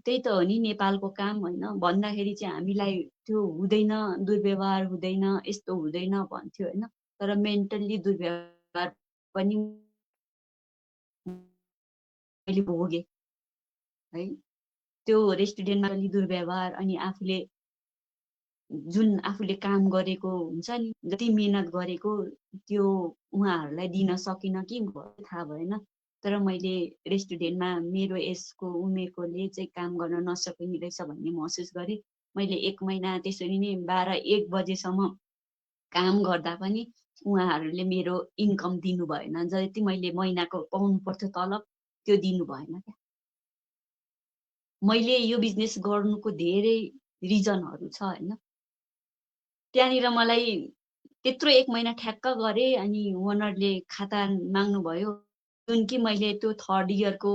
त्यही त हो नि नेपालको काम होइन, भन्दाखेरि चाहिँ हामीलाई त्यो हुँदैन, दुर्व्यवहार हुँदैन, यस्तो हुँदैन भन्थ्यो होइन। तर मेन्टल्ली दुर्व्यवहार पनि मैले भोगेँ है। त्यो रेस्टुरेन्टमा अलि दुर्व्यवहार, अनि जुन आफूले काम गरेको हुन्छ नि, जति मेहनत गरेको त्यो उहाँहरूलाई दिन सकिनँ कि थाहा भएन। तर मैले रेस्टुरेन्टमा मेरो यसको उमेरकोले चाहिँ काम गर्न नसकिने रहेछ भन्ने महसुस गरेँ। मैले 1 महिना त्यसरी नै 12-1 बजेसम्म काम गर्दा पनि उहाँहरूले मेरो इन्कम दिनु भएन, जति मैले महिनाको पाउनु पर्थ्यो तलब त्यो दिनु भएन क्या। मैले यो बिजनेस गर्नुको धेरै रिजनहरू छ होइन। त्यहाँनिर मलाई त्यत्रो 1 महिना ठ्याक्क गरेँ, अनि ओनरले खाता माग्नुभयो, जुन कि मैले त्यो 3rd इयरको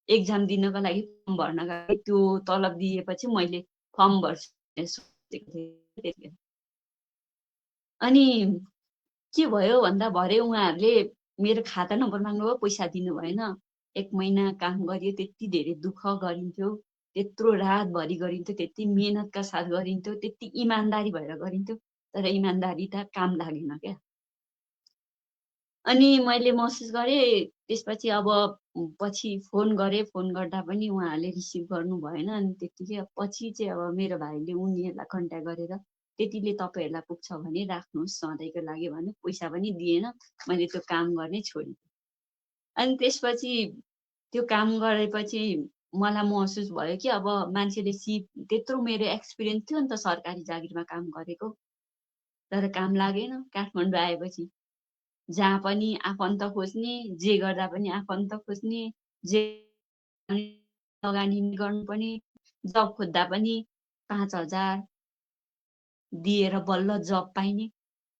एक्जाम दिनको लागि फर्म भर्न गएँ। त्यो तलब दिएपछि मैले फर्म भर्छु सोचेको थिएँ त्यतिखेर। अनि के भयो भन्दा भरे उहाँहरूले मेरो खाता नम्बर माग्नुभयो, पैसा दिनु भएन। 1 महिना काम गरियो, त्यति धेरै दुःख गरिन्थ्यो, त्यत्रो रातभरि गरिन्थ्यो, त्यति मेहनतका साथ गरिन्थ्यो, त्यति इमान्दारी भएर गरिन्थ्यो, तर इमान्दारी त काम लागेन क्या। अनि मैले महसुस गरेँ। त्यसपछि अब पछि फोन गरेँ, फोन गर्दा पनि उहाँहरूले रिसिभ गर्नु भएन। अनि त्यतिकै पछि चाहिँ अब मेरो भाइले उनीहरूलाई कन्ट्याक्ट गरेर त्यतिले तपाईँहरूलाई पुग्छ भने राख्नुहोस् सधैँको लागि भने पैसा पनि दिएन, मैले त्यो काम गर्ने छोडेँ। अनि त्यसपछि त्यो काम गरेपछि मलाई महसुस भयो कि अब मान्छेले त्यत्रो मेरो एक्सपिरियन्स थियो नि त सरकारी जागिरमा काम गरेको, तर काम लागेन। काठमाडौँ आएपछि जहाँ पनि आफन्त खोज्ने, जे गर्दा पनि आफन्त खोज्ने, जे लगानी गर्नुपर्ने, जब खोज्दा पनि 5,000 दिएर बल्ल जब पाइने।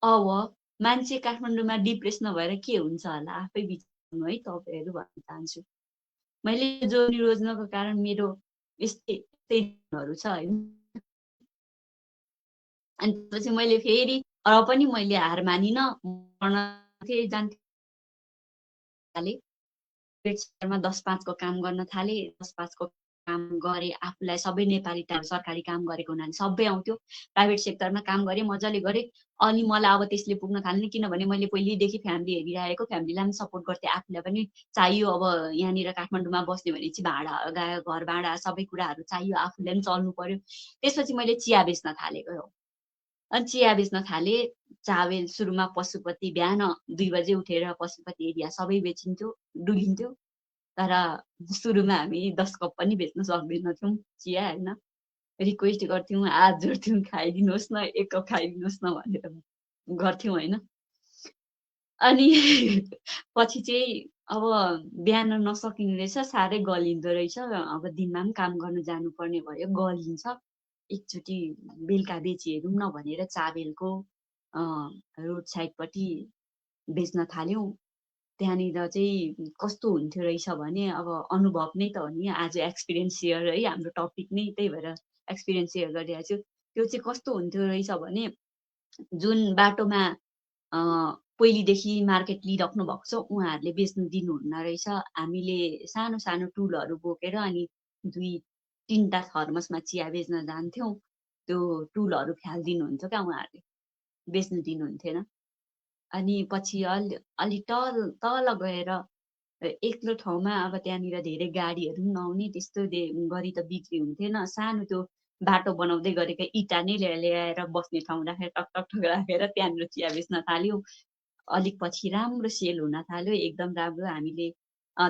अब मान्छे काठमाडौँमा डिप्रेस नभएर के हुन्छ होला आफै विचार्नु है तपाईँहरू भन्न चाहन्छु। मैले जोड्नी रोज्नको कारण मेरो यस्तै दिनहरू छ होइन। अनि त्यसपछि मैले फेरि र पनि मैले हार मानिनँ, पढ्न जान्थेँ। 10-5 को काम गर्न थालेँ। 10-5 को काम गरेँ, आफूलाई सबै नेपाली सरकारी काम गरेको हुनाले सबै आउँथ्यो। प्राइभेट सेक्टरमा काम गरेँ, मजाले गरेँ। अनि मलाई अब त्यसले पुग्न थालेन, किनभने मैले पहिल्यैदेखि फ्यामिली हेरिरहेको, फ्यामिलीलाई पनि सपोर्ट गर्थेँ, आफूलाई पनि चाहियो। अब यहाँनिर काठमाडौँमा बस्ने भने चाहिँ भाडा, घर भाडा सबै कुराहरू चाहियो, आफूले पनि चल्नु पर्यो। त्यसपछि मैले चिया बेच्न थालेको हो। अनि चिया बेच्न थालेँ। चावेल सुरुमा पशुपति बिहान 2 बजे उठेर पशुपति एरिया सबै बेचिन्थ्यो, डुलिन्थ्यो। तर सुरुमा हामी 10 कप पनि बेच्न सक्दैनथ्यौँ चिया होइन। रिक्वेस्ट गर्थ्यौँ, हात जोड्थ्यौँ, खाइदिनुहोस् न, 1 कप खाइदिनुहोस् न भनेर गर्थ्यौँ होइन। अनि पछि चाहिँ अब बिहान नसकिने रहेछ, साह्रै गलिँदो रहेछ। अब दिनमा पनि काम गर्न जानुपर्ने भयो, गलिन्छ। एकचोटि बेलुका बेची हेरौँ न भनेर चाबेलको रोड साइडपट्टि बेच्न थाल्यौँ। त्यहाँनिर चाहिँ कस्तो हुन्थ्यो रहेछ भने अब अनुभव नै त हो नि, आज एक्सपिरियन्स सेयर है हाम्रो टपिक नै, त्यही भएर एक्सपिरियन्स सेयर गरिरहेको छु। त्यो चाहिँ कस्तो हुन्थ्यो रहेछ भने जुन बाटोमा पहिलेदेखि मार्केट लिइराख्नु भएको छ उहाँहरूले बेच्नु दिनुहुन्न रहेछ। हामीले सानो सानो टुलहरू बोकेर अनि 2-3टा थर्मसमा चिया बेच्न जान्थ्यौँ। त्यो टुलहरू फ्यालिदिनुहुन्थ्यो क्या उहाँहरूले, बेच्नु दिनुहुन्थेन। अनि पछि अलि तल गएर एक्लो ठाउँमा अब त्यहाँनिर धेरै गाडीहरू पनि नआउने, त्यस्तो गरी त बिक्री हुन्थेन। सानो त्यो बाटो बनाउँदै गरेको इँटा नै ल्याएर बस्ने ठाउँ राखेर टक टक टक राखेर त्यहाँनिर चिया बेच्न थाल्यौँ। अलिक पछि राम्रो सेल हुन थाल्यो, एकदम राम्रो। हामीले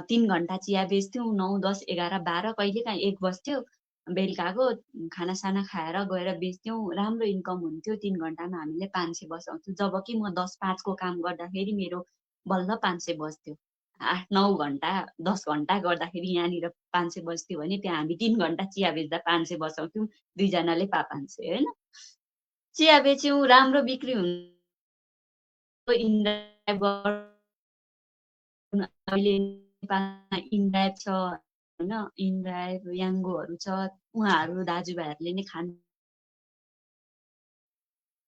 3 घन्टा चिया बेच्थ्यौँ, 9, 10, 11, 12, कहिलेकाहीँ 1 बज्थ्यो। बेलुकाको खानासाना खाएर गएर बेच्थ्यौँ, राम्रो इन्कम हुन्थ्यो। 3 घन्टामा हामीले 500 बसाउँथ्यौँ। जबकि म 10-5 को काम गर्दाखेरि मेरो बल्ल 500 बज्थ्यो। 8-9 घन्टा 10 घन्टा गर्दाखेरि यहाँनिर 500 बज्थ्यो भने त्यहाँ हामी 3 घन्टा चिया बेच्दा 500 बसाउँथ्यौँ। 2 जनाले 500 होइन। चिया बेच्यौँ, राम्रो बिक्री हुन्छ। अहिले नेपालमा इन्ड्राइभ छ होइन, इन्ड्राइभ याङ्गोहरू छ, उहाँहरू दाजुभाइहरूले नै खानु,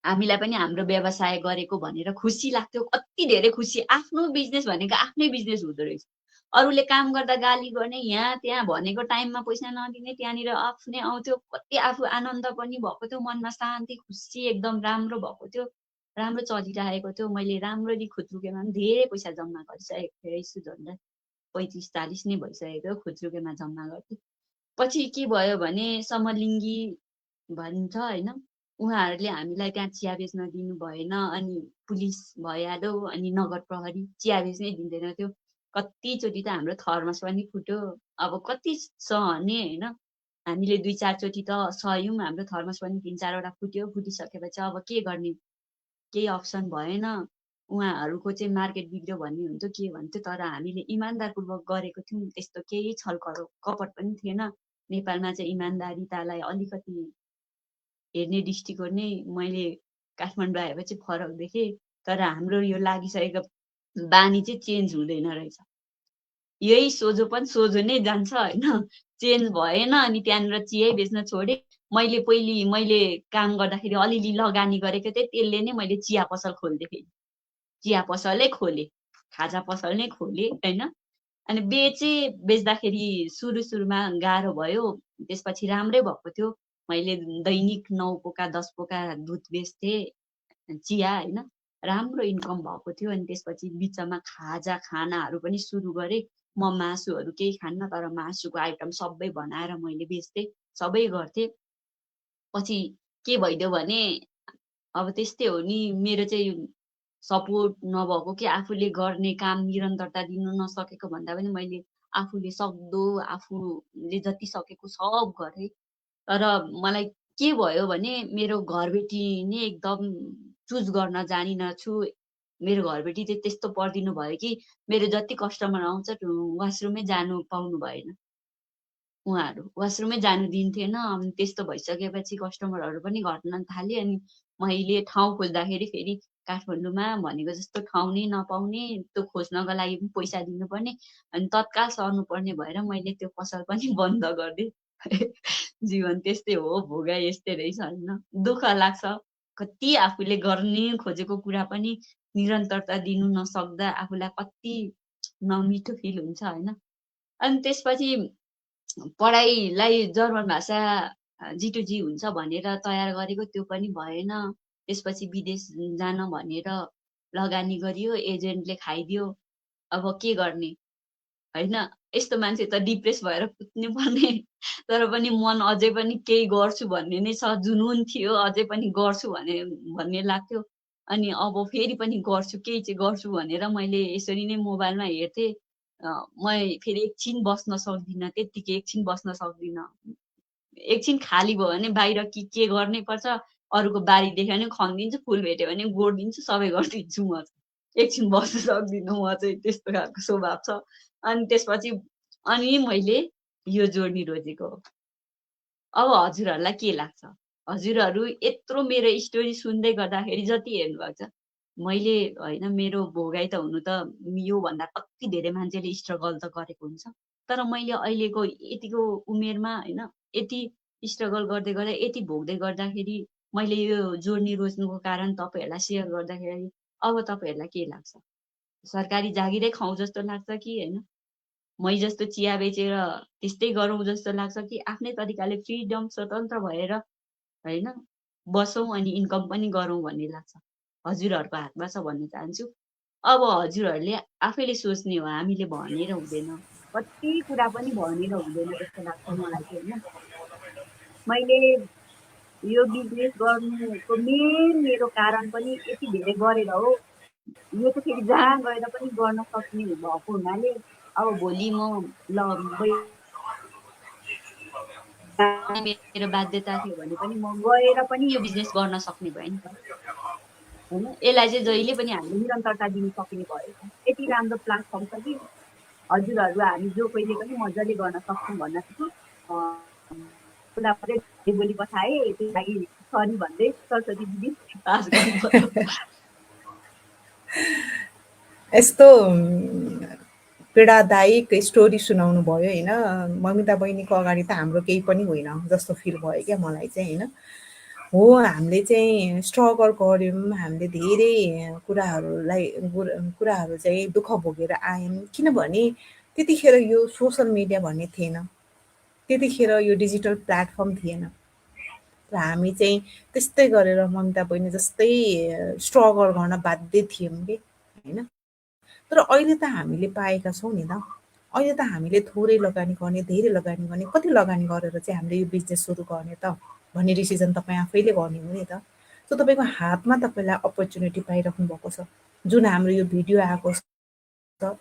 हामीलाई पनि हाम्रो व्यवसाय गरेको भनेर खुसी लाग्थ्यो। कति धेरै खुसी। आफ्नो बिजनेस भनेको आफ्नै बिजनेस हुँदो रहेछ। अरूले काम गर्दा गाली गर्ने, यहाँ त्यहाँ भनेको टाइममा पैसा नदिने, त्यहाँनिर आफ्नै आउँथ्यो। कति आफू आनन्द पनि भएको थियो, मनमा शान्ति खुसी एकदम राम्रो भएको थियो, राम्रो चलिरहेको थियो। मैले राम्ररी खुद्रुकेमा पनि धेरै पैसा जम्मा गरिसकेको थिएँ रहेछु, झन्डै 35-40 नै भइसकेको खुद्रुकेमा जम्मा गर्थेँ। पछि के भयो भने समलिङ्गी भन्छ होइन, उहाँहरूले हामीलाई त्यहाँ चिया बेच्न दिनु भएन। अनि पुलिस भइहाल्यो, अनि नगर प्रहरी चिया बेच्नै दिँदैन थियो। कतिचोटि त हाम्रो थर्मस पनि फुट्यो। अब कति सहने होइन, हामीले 2-4 चोटि त सह्यौँ, हाम्रो थर्मस पनि 3-4वटा फुट्यो। फुटिसकेपछि अब के गर्ने, केही अप्सन भएन। उहाँहरूको चाहिँ मार्केट बिग्रियो भन्ने हुन्थ्यो, के भन्थ्यो, तर हामीले इमान्दारपूर्वक गरेको थियौँ। त्यस्तो केही छल कपट पनि थिएन। नेपालमा चाहिँ इमान्दारितालाई अलिकति हेर्ने दृष्टिकोण नै मैले काठमाडौँ आएपछि फरक देखेँ। तर हाम्रो यो लागिसकेको बानी चाहिँ चेन्ज हुँदैन रहेछ। यही सोझो पनि सोझो नै जान्छ होइन, चेन्ज भएन। अनि त्यहाँनिर चिया बेच्न छोडेँ। मैले काम गर्दाखेरि अलिअलि लगानी गरेको थिएँ, त्यसले नै मैले चिया पसल खोलिदिएँ। चिया पसलै खोलेँ, खाजा पसल नै खोलेँ होइन। अनि बेच्दाखेरि सुरुमा गाह्रो भयो, त्यसपछि राम्रै भएको थियो। मैले दैनिक 9 पोका 10 पोका दुध बेच्थेँ, चिया होइन, राम्रो इन्कम भएको थियो। अनि त्यसपछि बिचमा खानाहरू पनि सुरु गरेँ। म मासुहरू केही खान्न, तर मासुको आइटम सबै बनाएर मैले बेच्थेँ, सबै गर्थेँ। पछि के भइदियो भने अब त्यस्तै हो नि, मेरो चाहिँ सपोर्ट नभएको कि आफूले गर्ने काम निरन्तरता दिनु नसकेको भन्दा पनि मैले आफूले सक्दो आफूले जति सकेको सब गरेँ। तर मलाई के भयो भने मेरो घरबेटी नै एकदम चुज गर्न जानिनछु। मेरो घरबेटी चाहिँ त्यस्तो परिदिनु भयो कि मेरो जति कस्टमर आउँछ वासरुमै जानु पाउनु भएन। उहाँहरू वासरुमै जानु दिन्थेन। अनि त्यस्तो भइसकेपछि कस्टमरहरू पनि घट्न थाले। अनि मैले ठाउँ खोज्दाखेरि फेरि काठमाडौँमा भनेको जस्तो ठाउँ नै नपाउने, त्यो खोज्नको लागि पनि पैसा दिनुपर्ने, अनि तत्काल सर्नुपर्ने भएर मैले त्यो पसल पनि बन्द गरिदिएँ। जीवन त्यस्तै हो, भोगाइ यस्तै रहेछ होइन। दुःख लाग्छ, कति आफूले गर्ने खोजेको कुरा पनि निरन्तरता दिनु नसक्दा आफूलाई कति नमिठो फिल हुन्छ होइन। अनि त्यसपछि पढाइलाई जर्मन भाषा G2G हुन्छ भनेर तयार गरेको, त्यो पनि भएन। त्यसपछि विदेश जान भनेर लगानी गरियो, एजेन्टले खाइदियो। अब के गर्ने होइन। यस्तो मान्छे त डिप्रेस भएर कुद्नु पर्ने, तर पनि मन अझै पनि केही गर्छु भन्ने नै छ, जुनून थियो, अझै पनि गर्छु भन्ने लाग्थ्यो। अनि अब फेरि पनि गर्छु, केही चाहिँ गर्छु भनेर मैले यसरी नै मोबाइलमा हेर्थेँ। म फेरि एकछिन बस्न सक्दिनँ, त्यत्तिकै एकछिन बस्न सक्दिनँ। एकछिन खाली भयो भने बाहिर के गर्नै पर्छ, अरूको बारी देख्यो भने खनिदिन्छु, फुल भेट्यो भने गोडिदिन्छु, सबै गरिदिन्छु। म चाहिँ एकछिन बस्न सक्दिनँ, म चाहिँ त्यस्तो खालको स्वभाव छ। अनि त्यसपछि अनि मैले यो जोड्नी रोजेको हो। अब हजुरहरूलाई के लाग्छ? हजुरहरू यत्रो मेरो स्टोरी सुन्दै गर्दाखेरि जति हेर्नुभएको छ, मैले होइन मेरो भोगाइ त हुनु त योभन्दा कति धेरै मान्छेले स्ट्रगल त गरेको हुन्छ। तर मैले अहिलेको यतिको उमेरमा होइन यति स्ट्रगल गर्दै गर्दा यति भोग्दै गर्दाखेरि मैले यो जोड्नी रोज्नुको कारण तपाईँहरूलाई सेयर गर्दाखेरि अब तपाईँहरूलाई के लाग्छ? सरकारी जागिरै खाउँ जस्तो लाग्छ कि होइन मै जस्तो चिया बेचेर त्यस्तै गरौँ जस्तो लाग्छ कि आफ्नै तरिकाले फ्रिडम स्वतन्त्र भएर होइन बसौँ अनि इन्कम पनि गरौँ भन्ने लाग्छ? हजुरहरूको हातमा छ भन्न चाहन्छु। अब हजुरहरूले आफैले सोच्ने हो, हामीले भनेर हुँदैन। कति कुरा पनि भनेर हुँदैन जस्तो लाग्छ मलाई चाहिँ होइन। मैले यो बिजनेस गर्नुको मेन मेरो कारण पनि यति धेरै गरेर हो। यो त फेरि जहाँ गएर पनि गर्न सक्ने भएको हुनाले अब भोलि म मेरो बाध्यता थियो भने पनि म गएर पनि यो बिजनेस गर्न सक्ने भएँ नि त होइन। यसलाई चाहिँ जहिले पनि हामीले निरन्तरता दिन सक्ने भयो। यति राम्रो प्लेटफर्म छ कि हजुरहरू हामी जो कहिले पनि मजाले गर्न सक्छौँ भन्न चाहिँ बोली पठाएँ। त्यही लागि सरी भन्दै सरस्वती दिदी पास गर्नु यस्तो पीडादायक स्टोरी सुनाउनु भयो होइन। ममिता बहिनीको अगाडि त हाम्रो केही पनि होइन जस्तो फिल भयो क्या मलाई चाहिँ होइन। हो, हामीले चाहिँ स्ट्रगल गऱ्यौँ, हामीले धेरै कुराहरू चाहिँ दुःख भोगेर आयौँ। किनभने त्यतिखेर यो सोसल मिडिया भन्ने थिएन, त्यतिखेर यो डिजिटल प्लेटफर्म थिएन। र हामी चाहिँ त्यस्तै गरेर ममिता बहिनी जस्तै स्ट्रगल गर्न बाध्य थियौँ कि होइन। तर अहिले त हामीले पाएका छौँ नि त। अहिले त हामीले थोरै लगानी गर्ने, धेरै लगानी गर्ने, कति लगानी गरेर चाहिँ हामीले यो बिजनेस सुरु गर्ने त भन्ने डिसिजन तपाईँ आफैले गर्ने हो नि त। सो तपाईँको हातमा तपाईँलाई अपर्च्युनिटी पाइराख्नु भएको छ। जुन हाम्रो यो भिडियो आएको छ,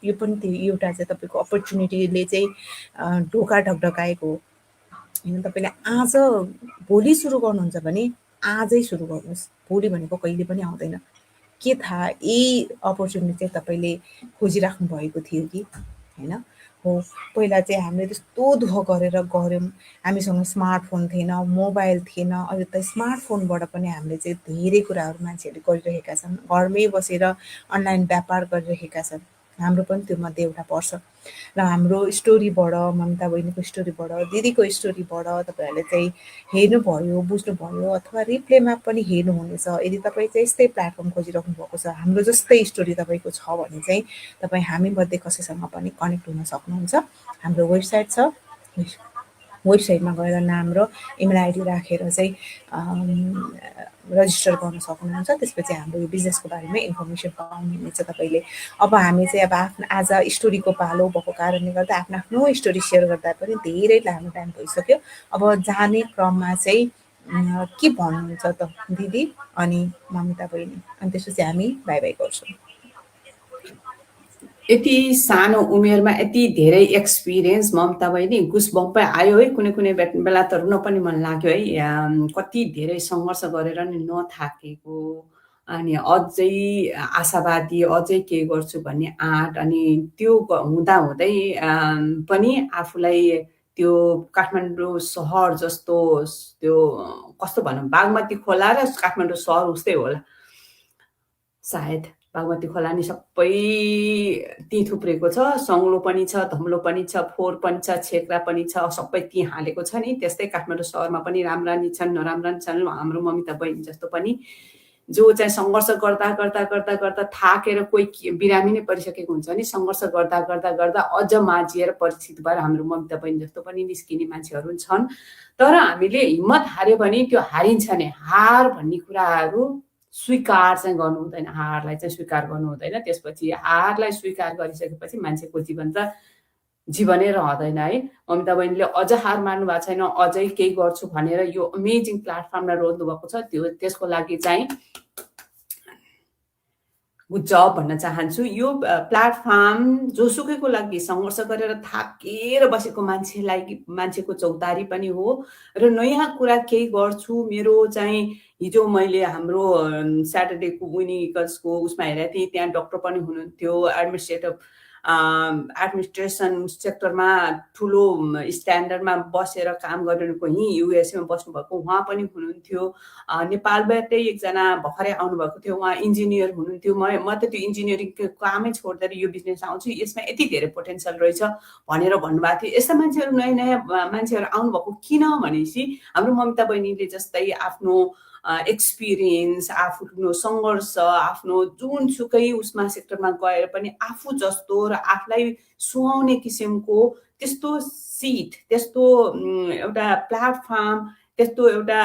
यो पनि त्यो एउटा चाहिँ तपाईँको अपर्च्युनिटीले चाहिँ ढोका ढकढकाएको हो होइन। तपाईँले आज भोलि सुरु गर्नुहुन्छ भने आजै सुरु गर्नुहोस्, भोलि भनेको कहिले पनि आउँदैन। के थाहा यही अपर्च्युनिटी चाहिँ तपाईँले खोजिराख्नु भएको थियो कि होइन। हो, पहिला चाहिँ हामीले त्यस्तो दुःख गरेर गऱ्यौँ। हामीसँग स्मार्टफोन थिएन, मोबाइल थिएन। अहिले त स्मार्टफोनबाट पनि हामीले चाहिँ धेरै कुराहरू मान्छेहरूले गरिरहेका छन्, घरमै बसेर अनलाइन व्यापार गरिरहेका छन्। हाम्रो पनि त्योमध्ये एउटा पर्छ। र हाम्रो स्टोरीबाट, ममता बहिनीको स्टोरीबाट, दिदीको स्टोरीबाट तपाईँहरूले चाहिँ हेर्नुभयो, बुझ्नुभयो अथवा रिप्लेमा पनि हेर्नुहुनेछ। यदि तपाईँ चाहिँ यस्तै प्लेटफर्म खोजिराख्नु भएको छ, हाम्रो जस्तै स्टोरी तपाईँको छ भने चाहिँ तपाईँ हामीमध्ये कसैसँग पनि कनेक्ट हुन सक्नुहुन्छ। हाम्रो वेबसाइट छ, वेबसाइटमा गएर नाम र इमेल आइडी राखेर चाहिँ रजिस्टर गर्न सक्नुहुन्छ। त्यसपछि हाम्रो यो बिजनेसको बारेमा इन्फर्मेसन पाउनुहुनेछ तपाईँले। अब हामी चाहिँ अब आफ्नो आज स्टोरीको पालो भएको कारणले गर्दा आफ्नो आफ्नो स्टोरी सेयर गर्दा पनि धेरै लामो टाइम भइसक्यो। अब जाने क्रममा चाहिँ के भन्नुहुन्छ त दिदी अनि ममिता बहिनी? अनि त्यसपछि हामी बाई बाई गर्छौँ। यति सानो उमेरमा यति धेरै एक्सपिरियन्स ममता बहिनी, गुसबम्पै आयो है। कुनै कुनै बेला त रुन पनि मन लाग्यो है। कति धेरै सङ्घर्ष गरेर नि नथाकेको, अनि अझै आशावादी, अझै के गर्छु भन्ने आँट, अनि त्यो हुँदाहुँदै पनि आफूलाई त्यो काठमाडौँ सहर जस्तो त्यो कस्तो भनौँ, बागमती खोला र काठमाडौँ सहर उस्तै होला सायद। बागमती खोला नि सबै त्यहीँ थुप्रेको छ, सङ्लो पनि छ, धम्लो पनि छ, फोहोर पनि छ, छेक्रा पनि छ, सबै त्यहीँ हालेको छ नि। त्यस्तै काठमाडौँ सहरमा पनि राम्रा नि छन्, नराम्रा नि छन्। हाम्रो ममिता बहिनी जस्तो पनि जो चाहिँ सङ्घर्ष गर्दा गर्दा गर्दा गर्दा थाकेर कोही बिरामी नै परिसकेको हुन्छ नि, सङ्घर्ष गर्दा गर्दा गर्दा अझ माझिएर परिचित भएर हाम्रो ममिता बहिनी जस्तो पनि निस्किने मान्छेहरू छन्। तर हामीले हिम्मत हार्यो भने त्यो हारिन्छ नै। हार भन्ने कुराहरू स्वीकार चाहिँ गर्नु हुँदैन, हारलाई चाहिँ स्वीकार गर्नु हुँदैन। त्यसपछि हारलाई स्वीकार गरिसकेपछि मान्छेको जीवन त जीवनै रहँदैन है। ममिता बहिनीले अझ हार मान्नु भएको छैन, अझै केही गर्छु भनेर यो अमेजिङ प्लेटफर्मलाई रोज्नु भएको छ। त्यसको लागि चाहिँ गुड जब भन्न चाहन्छु। यो प्लेटफर्म जोसुकैको लागि सङ्घर्ष गरेर थाकेर बसेको मान्छेको चौतारी पनि हो र नयाँ कुरा केही गर्छु। मेरो चाहिँ हिजो मैले हाम्रो स्याटरडेको विनिङ इगल्सको उसमा हेरेको थिएँ, त्यहाँ डक्टर पनि हुनुहुन्थ्यो, एडमिनिस्ट्रेसन सेक्टरमा ठुलो स्ट्यान्डर्डमा बसेर काम गरेको, यहीँ युएसएमा बस्नुभएको उहाँ पनि हुनुहुन्थ्यो। नेपालबाटै एकजना भर्खरै आउनुभएको थियो, उहाँ इन्जिनियर हुनुहुन्थ्यो। म त त्यो इन्जिनियरिङको कामै छोडेर यो बिजनेस आउँछु, यसमा यति धेरै पोटेन्सियल रहेछ भनेर भन्नुभएको थियो। यस्ता मान्छेहरू नयाँ नयाँ मान्छेहरू आउनुभएको किन भनेपछि हाम्रो ममिता बहिनीले जस्तै आफ्नो एक्सपिरियन्स, आफ्नो सङ्घर्ष, आफ्नो जुनसुकै उसमा सेक्टरमा गएर पनि आफू जस्तो र आफूलाई सुहाउने किसिमको त्यस्तो सिट, त्यस्तो एउटा प्लेटफर्म, त्यस्तो एउटा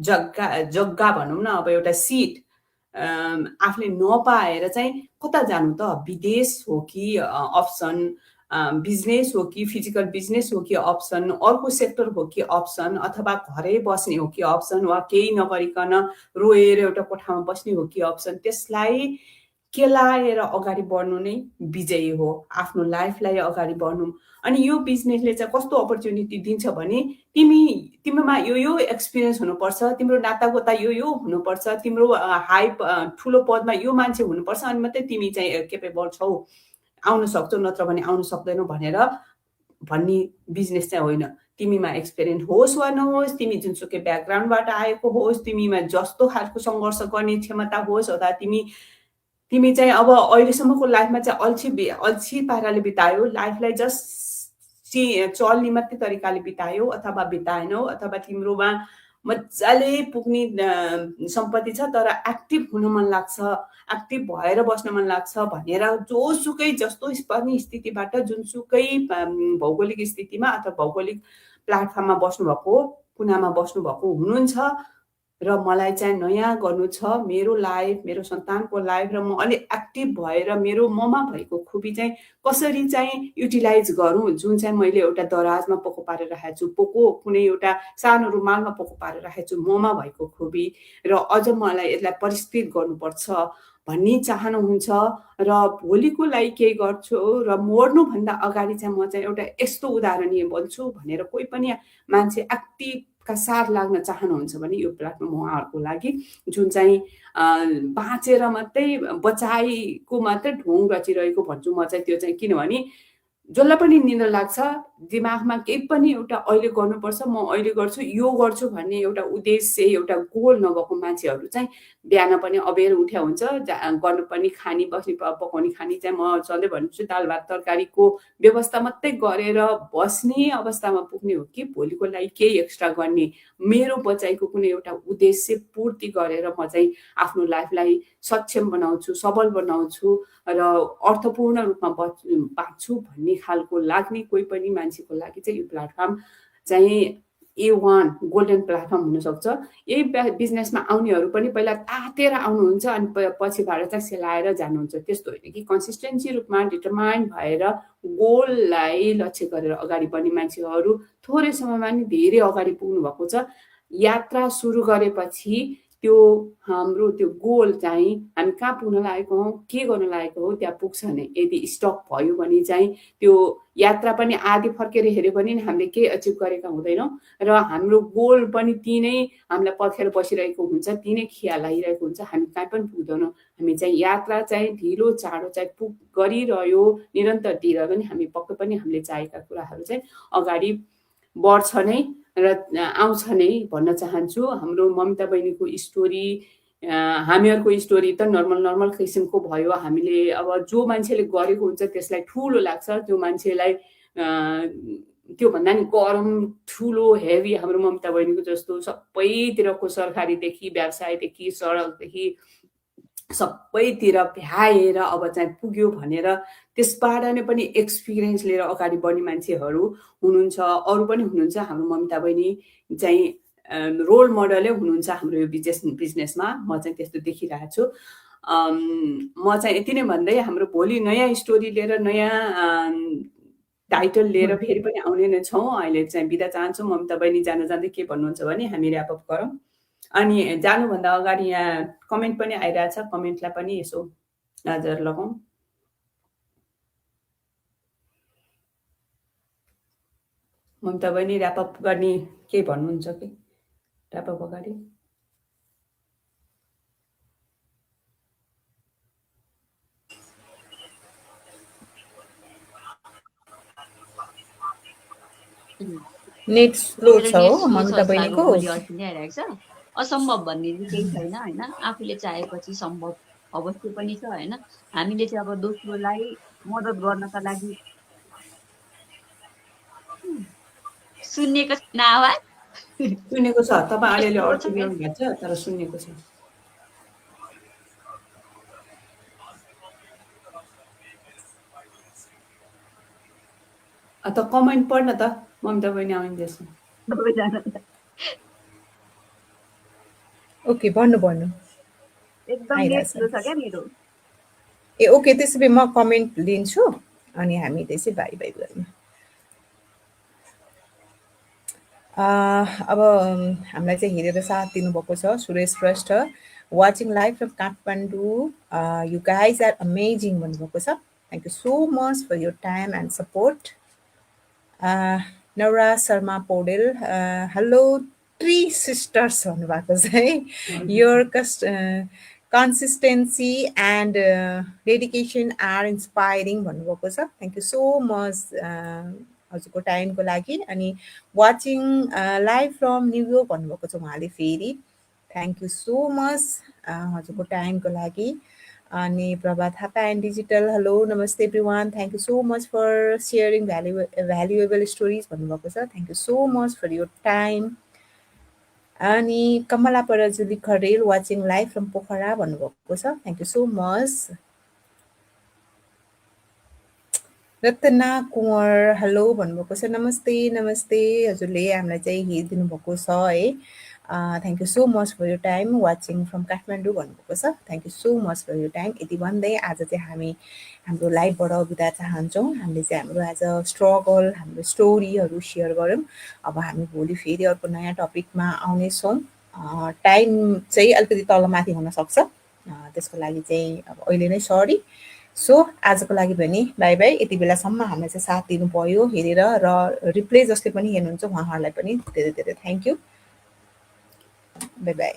जग्गा भनौँ न, अब एउटा सिट आफूले नपाएर चाहिँ कता जानु त? विदेश हो कि अप्सन, बिजनेस हो कि फिजिकल बिजनेस हो कि अप्सन, अर्को सेक्टर हो कि अप्सन, अथवा घरै बस्ने हो कि अप्सन, वा केही नगरिकन रोएर एउटा कोठामा बस्ने हो कि अप्सन। त्यसलाई केलाएर अगाडि बढ्नु नै विजयी हो, आफ्नो लाइफलाई अगाडि बढ्नु। अनि यो बिजनेसले चाहिँ कस्तो अपर्च्युनिटी दिन्छ भने तिमीमा यो एक्सपिरियन्स हुनुपर्छ, तिम्रो नातागोता यो हुनुपर्छ, तिम्रो हाई ठुलो पदमा यो मान्छे हुनुपर्छ, अनि मात्रै तिमी चाहिँ केपेबल छौ, आउन सक्छौ, नत्र भने आउन सक्दैनौ भनेर भन्ने बिजनेस चाहिँ होइन। तिमीमा एक्सपिरियन्स होस् वा नहोस्, तिमी जुनसुकै ब्याकग्राउन्डबाट आएको होस्, तिमीमा जस्तो खालको सङ्घर्ष गर्ने क्षमता होस्, अथवा तिमी चाहिँ अब अहिलेसम्मको लाइफमा चाहिँ अल्छी पाराले बितायो, लाइफलाई जस्ट चल्ने मात्रै तरिकाले बितायो अथवा बिताएनौ, अथवा तिम्रोमा मजाले पुग्ने सम्पत्ति छ तर एक्टिभ हुन मन लाग्छ, एक्टिभ भएर बस्न मन लाग्छ भनेर जोसुकै जस्तो पनि स्थितिबाट, जुनसुकै भौगोलिक स्थितिमा अथवा भौगोलिक प्लेटफर्ममा बस्नुभएको, कुनामा बस्नुभएको हुनुहुन्छ र मलाई चाहिँ नयाँ गर्नु छ मेरो लाइफ, मेरो सन्तानको लाइफ, र म अलिक एक्टिभ भएर मेरो ममा भएको खुबी चाहिँ कसरी चाहिँ युटिलाइज गरौँ, जुन चाहिँ मैले एउटा दराजमा पोको पारेर राखेको छु, कुनै एउटा सानो रुमालमा पोको पारेर राखेको छु, ममा भएको खुबी, र अझ मलाई यसलाई परिष्कृत गर्नुपर्छ भन्ने चाहनुहुन्छ र भोलिको लागि केही गर्छु र मर्नुभन्दा अगाडि चाहिँ म चाहिँ एउटा यस्तो उदाहरणीय बन्छु भनेर कोही पनि मान्छे एक्टिभका साथ लाग्न चाहनुहुन्छ भने यो प्लेटफर्म उहाँहरूको लागि, जुन चाहिँ बाँचेर मात्रै बचाइको मात्रै ढोङ रचिरहेको भन्छु म चाहिँ। त्यो चाहिँ किनभने जसलाई पनि निन्द्रा लाग्छ, दिमागमा केही पनि एउटा अहिले गर्नुपर्छ, म अहिले गर्छु, यो गर्छु भन्ने एउटा उद्देश्य, एउटा गोल नभएको मान्छेहरू चाहिँ बिहान पनि अबेर उठ्या हुन्छ, गर्नु पनि खानी बस्ने पकाउने खानी चाहिँ म सधैँ भन्छु दाल भात तरकारीको व्यवस्था मात्रै गरेर बस्ने अवस्थामा पुग्ने हो कि भोलिको लागि केही एक्स्ट्रा गर्ने, मेरो बचाइको कुनै एउटा उद्देश्य पूर्ति गरेर म चाहिँ आफ्नो लाइफलाई सक्षम बनाउँछु, सबल बनाउँछु र अर्थपूर्ण रूपमा बाँच्छु भन्ने खालको लाग्ने कोही पनि मान्छेको लागि चाहिँ यो प्लेटफर्म चाहिँ A1 गोल्डन प्लेटफर्म हुनसक्छ। यही बिजनेसमा आउनेहरू पनि पहिला तातेर आउनुहुन्छ अनि पछिबाट चाहिँ सेलाएर जानुहुन्छ, त्यस्तो होइन कि कन्सिस्टेन्सी रूपमा डिटरमाइन्ड भएर गोललाई लक्ष्य गरेर अगाडि बढ्ने मान्छेहरू थोरै समयमा नि धेरै अगाडि पुग्नु भएको छ। यात्रा सुरु गरेपछि त्यो हाम्रो त्यो गोल चाहिँ हामी कहाँ पुग्न लागेको हौँ, के गर्न लागेको हो त्यहाँ पुग्छ नै। यदि स्टप भयो भने चाहिँ त्यो यात्रा पनि आधी फर्केर हेऱ्यो भने हामीले केही अचिभ गरेका हुँदैनौँ र हाम्रो गोल पनि ती नै हामीलाई पर्खेर बसिरहेको हुन्छ, ती नै खिया लागिरहेको हुन्छ, हामी कहीँ पनि पुग्दैनौँ। हामी चाहिँ यात्रा चाहिँ ढिलो चाँडो चाहिँ गरिरह्यो, निरन्तर दिइरह्यो भने हामी पक्कै पनि हामीले चाहेका कुराहरू चाहिँ अगाडि बढ्छ नै र आउँछ नै भन्न चाहन्छु। हाम्रो ममता बहिनीको स्टोरी, हामीहरूको स्टोरी त नर्मल किसिमको भयो। हामीले अब जो मान्छेले गरेको हुन्छ त्यसलाई ठुलो लाग्छ, जो मान्छेलाई त्योभन्दा नि गरम ठुलो हेभी हाम्रो ममता बहिनीको जस्तो सबैतिरको सरकारीदेखि व्यवसायदेखि सडकदेखि सबैतिर भ्याएर अब चाहिँ पुग्यो भनेर त्यसबाट नै पनि एक्सपिरियन्स लिएर अगाडि बढ्ने मान्छेहरू हुनुहुन्छ, अरू पनि हुनुहुन्छ। हाम्रो ममता बहिनी चाहिँ रोल मोडलै हुनुहुन्छ हाम्रो यो बिजनेसमा। म चाहिँ त्यस्तो देखिरहेको छु। म चाहिँ यति नै भन्दै हाम्रो भोलि नयाँ स्टोरी लिएर नयाँ टाइटल लिएर फेरि पनि आउने नै छौँ। अहिले चाहिँ बिदा चाहन्छु। ममता बहिनी जाँदै के भन्नुहुन्छ भने हामी ऱ्यापअप गरौँ। अनि जानुभन्दा अगाडि यहाँ कमेन्ट पनि आइरहेछ, कमेन्टलाई पनि यसो नजर लगाउँ। ममता बहिनी ऱ्यापअप गर्ने के भन्नुहुन्छ कि ऱ्यापअप अगाडि? नेट स्लो छ हो ममता बहिनीको। भोलि अल्छिँदै आइरहेको छ। असम्भव भन्ने चाहिँ केही छैन होइन, आफूले चाहेपछि सम्भव अवश्य पनि छ होइन। हामीले चाहिँ अब दोस्रोलाई मद्दत गर्नका लागि सुन्नेको छैन आवाज? सुन्नेको छ, तपाईँ अलिअलि अड्किरहनु भएको छ तर सुन्नेको छ। त कमेन्ट पढ्न त ममता बहिनी आउँदैछ। ओके भन्नु एकदम नेट स्लो छ क्या मेरो। ए ओके, त्यसो भए म कमेन्ट लिन्छु अनि हामी त्यसै बाई बाई गरौँ। अब हामीलाई चाहिँ हेरेर साथ दिनुभएको छ Suresh Shrestha, watching live from Kathmandu. You guys are amazing भन्नुभएको छ। Thank you so much for your time and support. Nawaraj Sharma Paudel, hello tree sisters भन्नुभएको छ है। Your consistency and dedication are inspiring भन्नुभएको छ। थ्याङ्क यू सो मच हजुरको टाइमको लागि। अनि वाचिङ लाइभ फ्रम न्युयोर्क भन्नुभएको छ उहाँले फेरि। थ्याङ्क यू सो मच हजुरको टाइमको लागि। अनि Prabha Thapa and digital, hello नमस्ते everyone, thank you so much for sharing valuable stories भन्नुभएको छ। Thank you so much for your time. अनि Kamala Parajuli Kharel, watching live from Pokhara भन्नुभएको छ। Thank you so much. Ratna Kunwar hello भन्नुभएको छ। नमस्ते नमस्ते, हजुरले हामीलाई चाहिँ हेरिदिनु भएको छ है। Thank you so much for your time, watching from Kathmandu भन्नुभएको छ। Thank you so much for your time. यति भन्दै आज चाहिँ हामी हाम्रो लाइभबाट बिदा चाहन्छौँ। हामीले चाहिँ हाम्रो एज अ स्ट्रगल हाम्रो स्टोरीहरू सेयर गऱ्यौँ। अब हामी भोलि फेरि अर्को नयाँ टपिकमा आउनेछौँ। टाइम चाहिँ अलिकति तलमाथि हुनसक्छ, त्यसको लागि चाहिँ अब अहिले नै सरी। सो आजको लागि भने बाई बाई। यति बेलासम्म हामीलाई चाहिँ साथ दिनुभयो हेरेर, र रिप्ले जसले पनि हेर्नुहुन्छ उहाँहरूलाई पनि धेरै धेरै थ्याङ्क यू। By by.